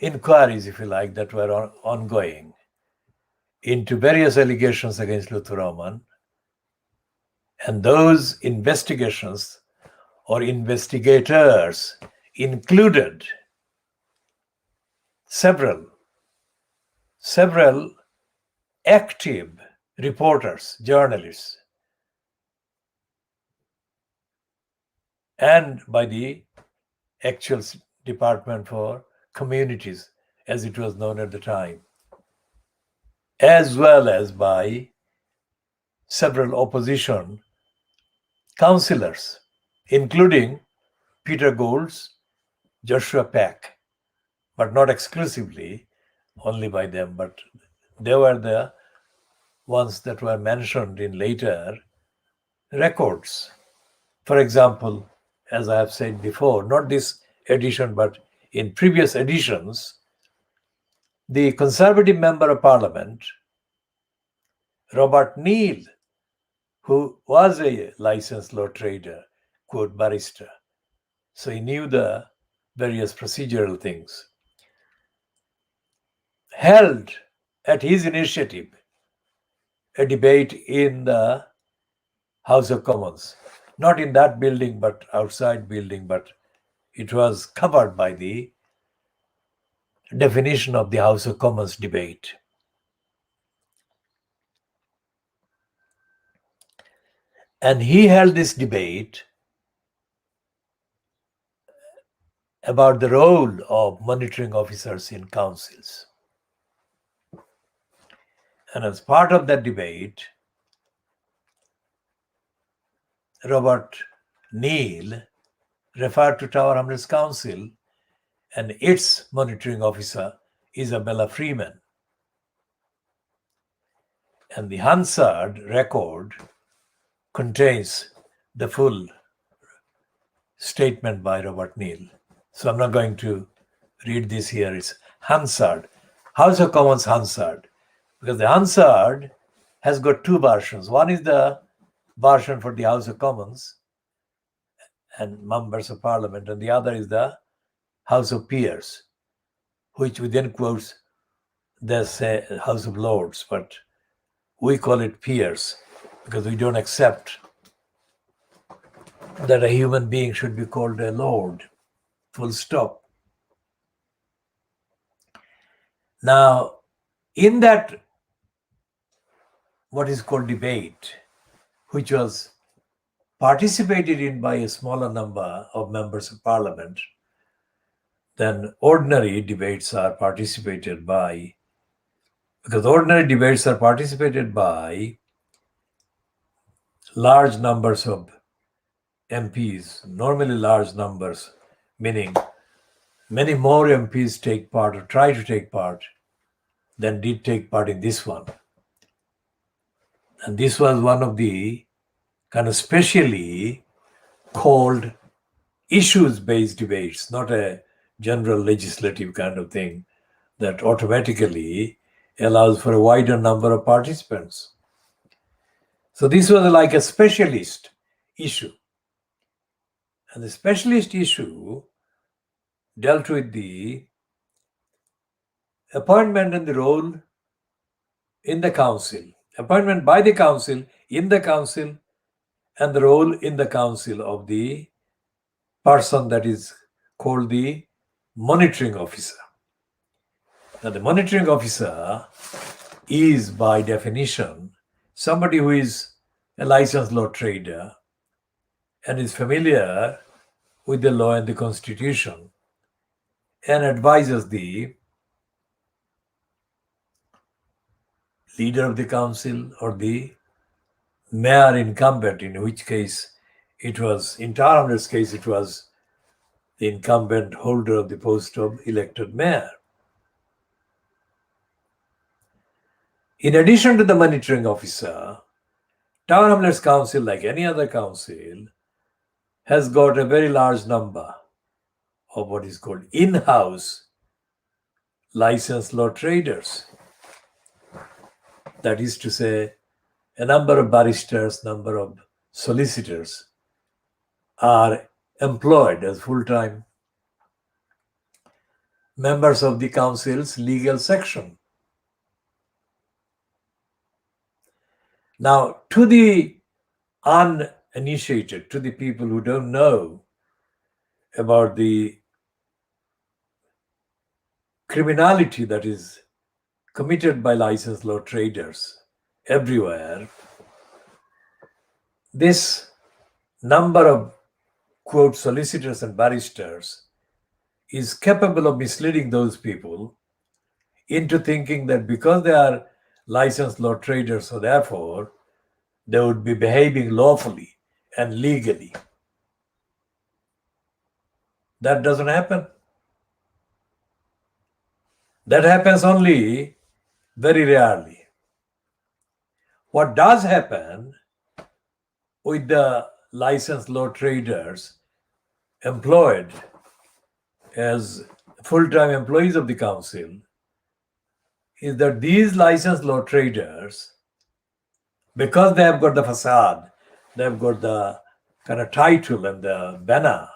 inquiries, if you like, that were ongoing into various allegations against Lutheraman. And those investigations or investigators included several active reporters, journalists, and by the actual Department for Communities, as it was known at the time, as well as by several opposition councillors, including Peter Gould's, Joshua Peck, but not exclusively only by them, but they were the ones that were mentioned in later records. For example, as I have said before, not this edition, but in previous editions, the Conservative Member of Parliament, Robert Neal, who was a licensed law trader, quote, barrister, so he knew the various procedural things, held at his initiative a debate in the House of Commons, not in that building, but outside building, but it was covered by the definition of the House of Commons debate. And he held this debate about the role of monitoring officers in councils. And as part of that debate, Robert Neal referred to Tower Hamlets Council and its monitoring officer, Isabella Freeman. And the Hansard record contains the full statement by Robert Neal. So I'm not going to read this here. It's Hansard, House of Commons Hansard, because the Hansard has got two versions. One is the version for the House of Commons and members of Parliament, and the other is the House of Peers, which within quotes they say House of Lords, but we call it peers because we don't accept that a human being should be called a lord, full stop. Now, in that what is called debate, which was participated in by a smaller number of members of Parliament than ordinary debates are participated by, because ordinary debates are participated by large numbers of MPs, normally large numbers, meaning many more MPs take part or try to take part than did take part in this one. And this was one of the kind of specially called issues-based debates, not a general legislative kind of thing that automatically allows for a wider number of participants. So this was like a specialist issue. And the specialist issue dealt with the appointment and the role in the council, appointment by the council, in the council, and the role in the council of the person that is called the monitoring officer. Now, the monitoring officer is, by definition, somebody who is a licensed law trader and is familiar with the law and the constitution and advises the leader of the council or the mayor incumbent, in which case it was, in Tower Hamlets' case, it was the incumbent holder of the post of elected mayor. In addition to the monitoring officer, Tower Hamlets Council, like any other council, has got a very large number of what is called in-house licensed law traders. That is to say, a number of barristers, number of solicitors are employed as full-time members of the council's legal section. Now, to the uninitiated, to the people who don't know about the criminality that is committed by licensed law traders everywhere, this number of, quote, solicitors and barristers is capable of misleading those people into thinking that because they are licensed law traders, so therefore they would be behaving lawfully and legally. That doesn't happen. That happens only very rarely. What does happen with the licensed law traders employed as full-time employees of the council is that these licensed law traders, because they have got the facade, they have got the kind of title and the banner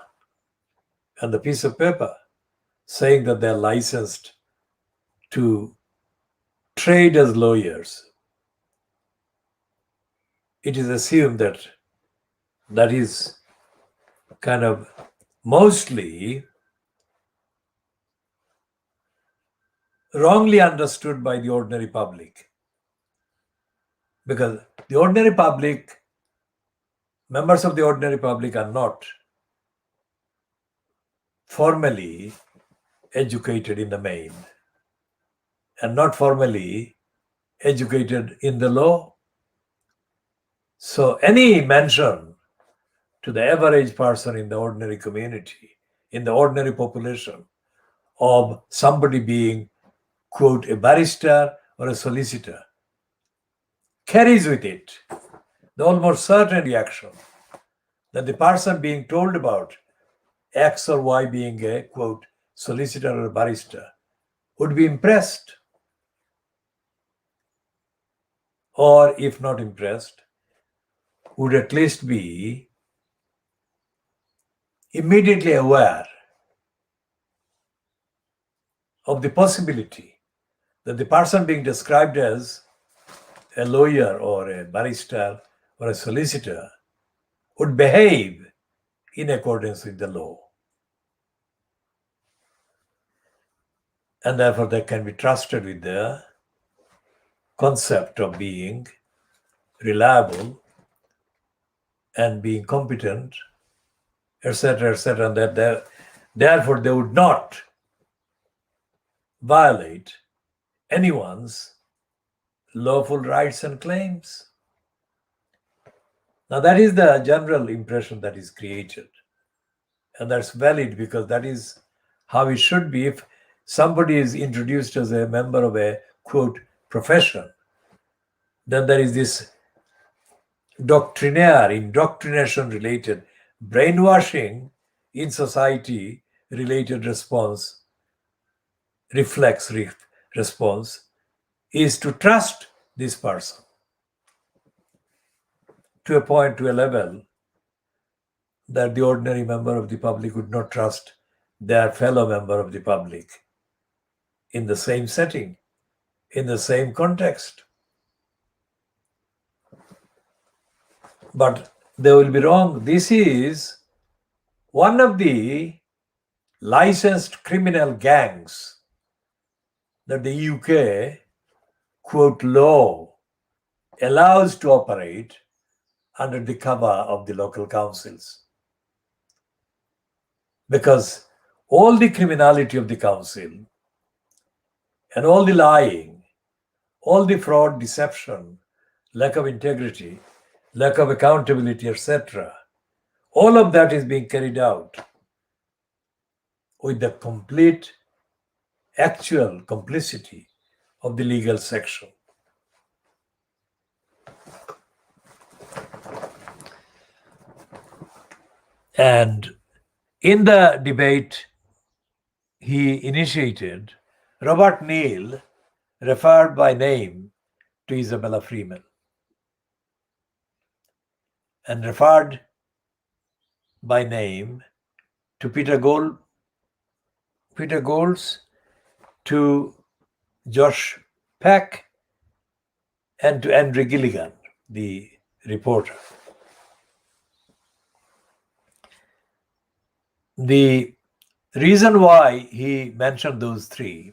and the piece of paper saying that they're licensed to trade as lawyers, it is assumed that that is kind of mostly wrongly understood by the ordinary public. Because the ordinary public, members of the ordinary public are not formally educated in the main and not formally educated in the law. So any mention to the average person in the ordinary community, in the ordinary population, of somebody being, quote, a barrister or a solicitor, carries with it the almost certain reaction that the person being told about X or Y being a, quote, solicitor or a barrister would be impressed, or if not impressed, would at least be immediately aware of the possibility that the person being described as a lawyer or a barrister or a solicitor would behave in accordance with the law. And therefore they can be trusted with the concept of being reliable and being competent, etc., and that therefore they would not violate anyone's lawful rights and claims. Now that is the general impression that is created, and that's valid because that is how it should be. If somebody is introduced as a member of a, quote, profession, then there is this indoctrination related, brainwashing in society related response is to trust this person to a point, to a level that the ordinary member of the public would not trust their fellow member of the public in the same setting, in the same context. But they will be wrong. This is one of the licensed criminal gangs that the UK, quote, law allows to operate under the cover of the local councils. Because all the criminality of the council and all the lying, all the fraud, deception, lack of integrity, lack of accountability, etc., all of that is being carried out with the complete actual complicity of the legal section. And in the debate he initiated, Robert Neal referred by name to Isabella Freeman and referred by name to Peter Golds, to Josh Peck, and to Andrew Gilligan, the reporter. The reason why he mentioned those three,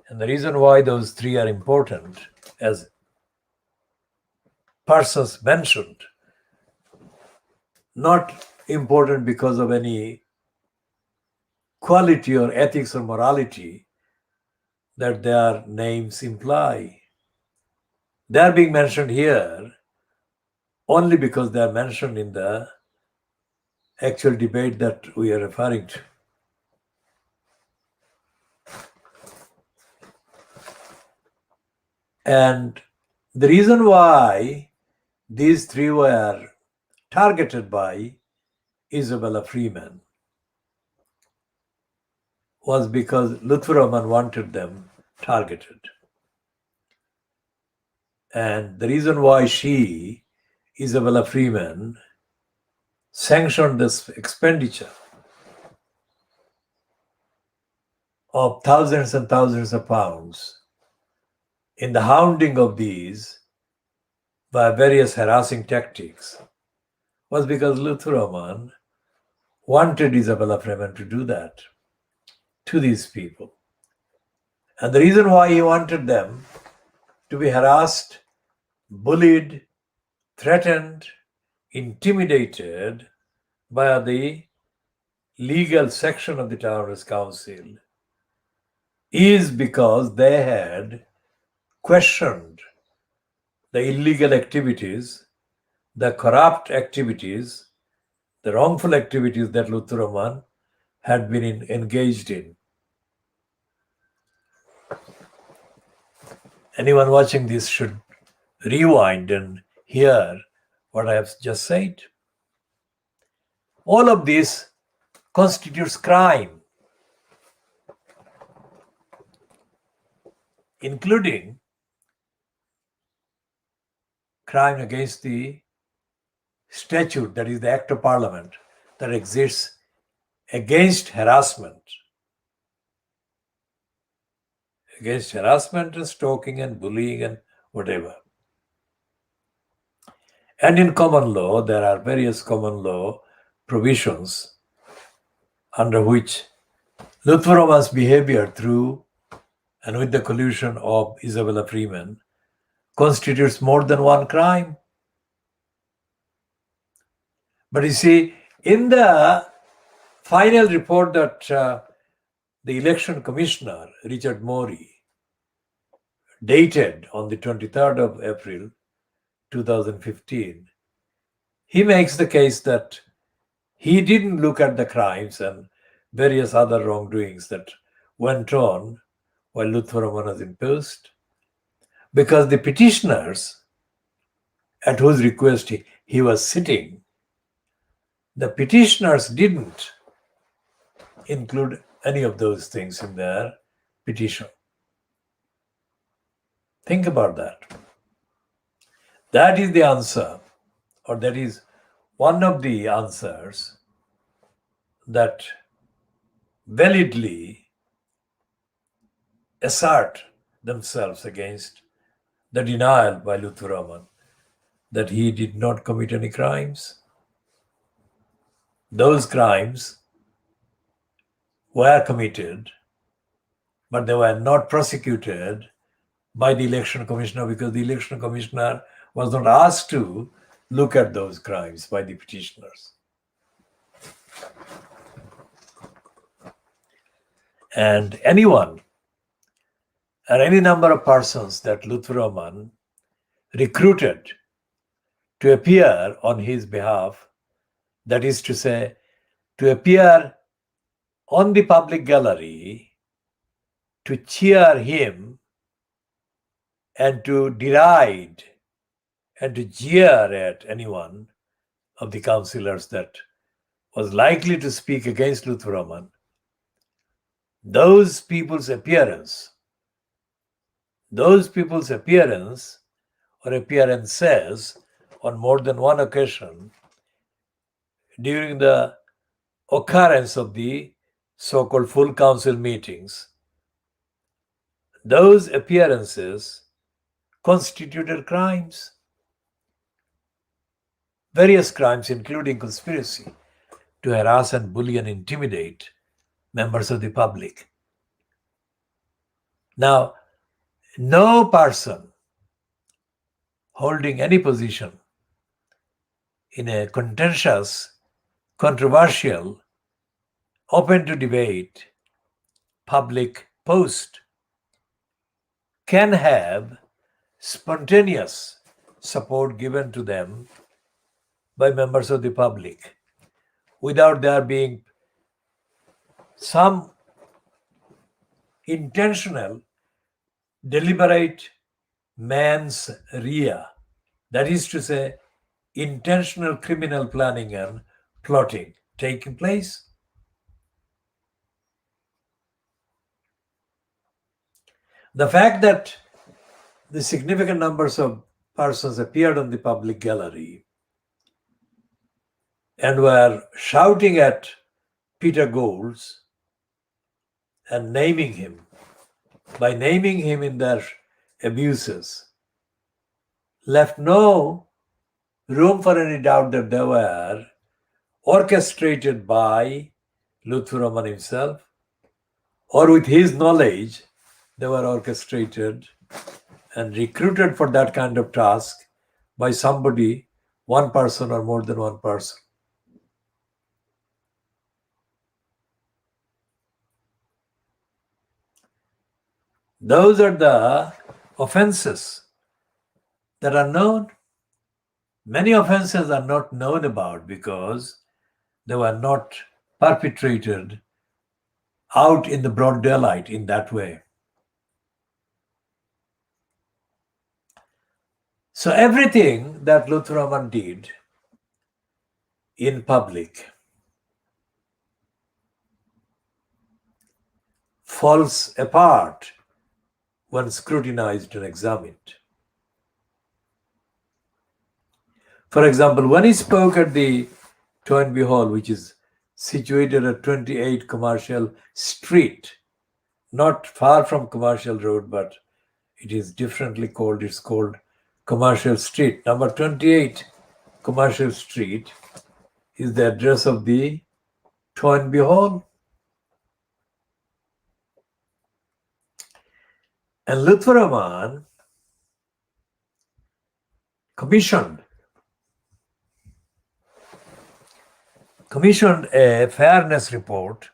and the reason why those three are important as persons mentioned, not important because of any quality or ethics or morality that their names imply. They are being mentioned here only because they are mentioned in the actual debate that we are referring to. And The reason why these three were targeted by Isabella Freeman was because Luther wanted them targeted. And the reason why she, Isabella Freeman, sanctioned this expenditure of thousands and thousands of pounds in the hounding of these by various harassing tactics was because Luther wanted Isabella Freeman to do that to these people. And the reason why he wanted them to be harassed, bullied, threatened, intimidated by the legal section of the Terrorist Council is because they had questioned the illegal activities, the corrupt activities, the wrongful activities that Luther had been engaged in. Anyone watching this should rewind and hear what I have just said. All of this constitutes crime, including crime against the statute, that is the Act of Parliament, that exists against harassment and stalking and bullying and whatever. And in common law, there are various common law provisions under which Luther behavior through and with the collusion of Isabella Freeman constitutes more than one crime. But you see, in the final report that the election commissioner, Richard Morey, dated on the 23rd of April 2015, he makes the case that he didn't look at the crimes and various other wrongdoings that went on while Luther was in post, because the petitioners, at whose request he was sitting, the petitioners didn't include any of those things in their petition. Think about that. That is the answer, or that is one of the answers that validly assert themselves against the denial by Luther that he did not commit any crimes. Those crimes were committed, but they were not prosecuted by the election commissioner because the election commissioner was not asked to look at those crimes by the petitioners. And anyone or any number of persons that Luther recruited to appear on his behalf, that is to say, to appear on the public gallery to cheer him and to deride and to jeer at anyone of the councillors that was likely to speak against Luther those people's appearances or appearances on more than one occasion during the occurrence of the so-called full council meetings, those appearances constituted crimes. Various crimes, including conspiracy to harass and bully and intimidate members of the public. Now, no person holding any position in a contentious, controversial, open to debate public post can have spontaneous support given to them by members of the public without there being some intentional, deliberate mens rea, that is to say, intentional criminal planning and plotting taking place. The fact that the significant numbers of persons appeared on the public gallery and were shouting at Peter Golds and naming him, by naming him in their abuses, left no room for any doubt that they were orchestrated by Luther himself, or with his knowledge, they were orchestrated and recruited for that kind of task by somebody, one person or more than one person. Those are the offenses that are known. Many offenses are not known about because they were not perpetrated out in the broad daylight in that way. So everything that Luther did in public falls apart when scrutinized and examined. For example, when he spoke at the Toynbee Hall, which is situated at 28 Commercial Street, not far from Commercial Road, but it is differently called. It's called Commercial Street. Number 28 Commercial Street is the address of the Toynbee Hall. And Luther commissioned a fairness report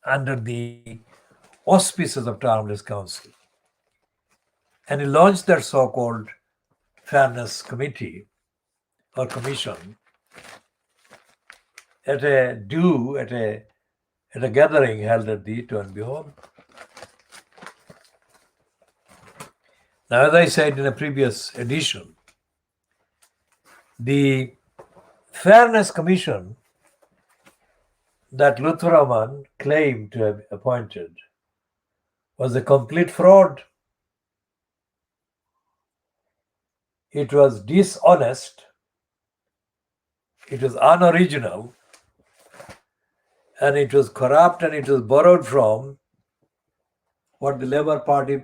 under the auspices of Townless Council. And he launched that so-called Fairness Committee or Commission at a gathering held at the Toynbee Hall. Now, as I said in a previous edition, the Fairness Commission that Luther claimed to have appointed was a complete fraud. It was dishonest, it was unoriginal, and it was corrupt, and it was borrowed from what the Labour Party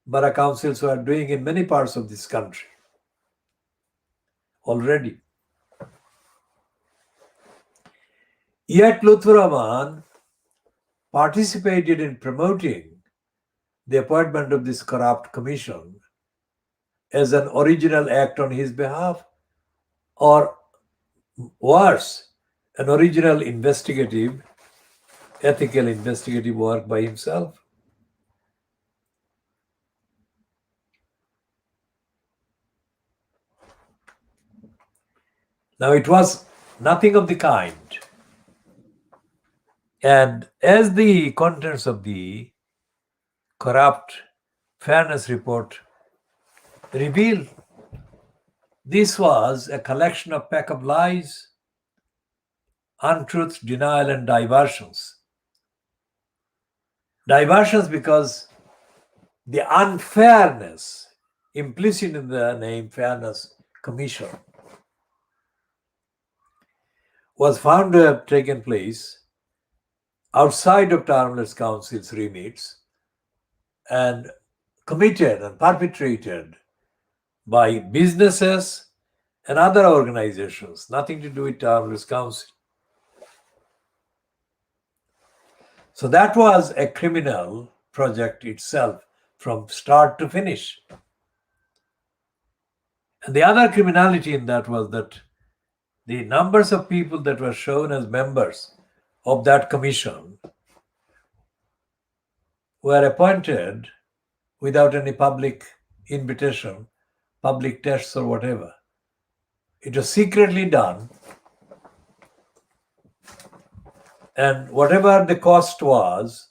borough councils were doing in many parts of this country already. Yet Luther participated in promoting the appointment of this corrupt commission as an original act on his behalf, or worse, an original ethical investigative work by himself. Now, it was nothing of the kind. And as the contents of the corrupt fairness report reveal, this was a collection of pack of lies, untruths, denial, and diversions. Diversions because the unfairness implicit in the name Fairness Commission was found to have taken place outside of Townless Council's remits and committed and perpetrated by businesses and other organizations, nothing to do with Townless Council. So that was a criminal project itself from start to finish. And the other criminality in that was that the numbers of people that were shown as members of that commission were appointed without any public invitation, public tests or whatever. It was secretly done, and whatever the cost was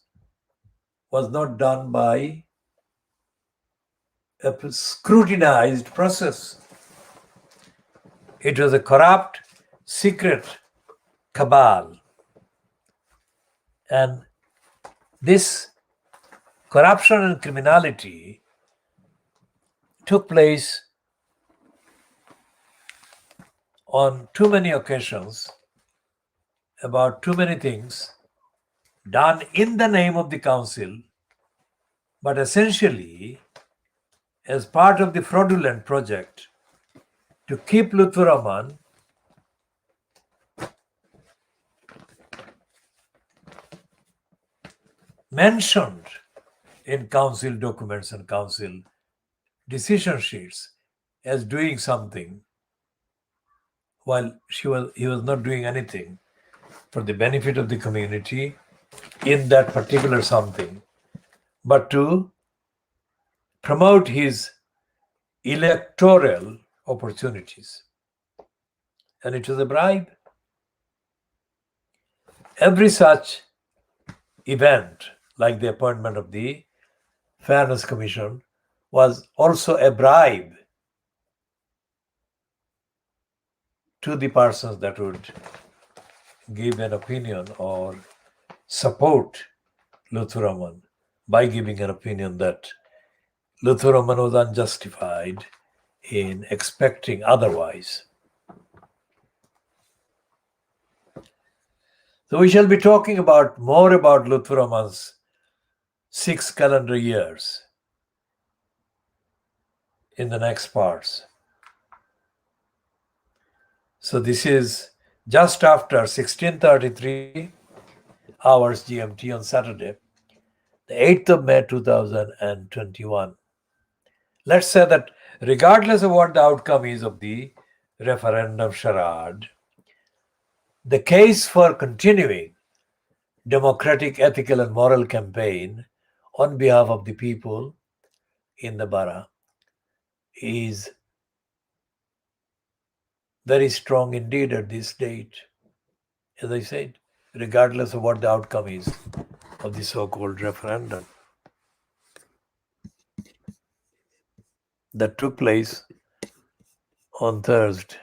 not done by a scrutinized process. It was a corrupt, secret cabal. And this corruption and criminality took place on too many occasions, about too many things done in the name of the council, but essentially as part of the fraudulent project to keep Luthuraman mentioned in council documents and council decision sheets as doing something while he was not doing anything for the benefit of the community in that particular something, but to promote his electoral opportunities. And it was a bribe. Every such event, like the appointment of the Fairness Commission, was also a bribe to the persons that would give an opinion or support Luthuraman by giving an opinion that Luthuraman was unjustified in expecting otherwise. So we shall be talking more about Luthuraman's 6 calendar years in the next parts. So this is just after 1633 hours GMT on Saturday, the 8th of May 2021. Let's say that regardless of what the outcome is of the referendum charade, the case for continuing democratic, ethical, and moral campaign on behalf of the people in the borough is very strong indeed at this date. As I said, regardless of what the outcome is of the so-called referendum that took place on Thursday.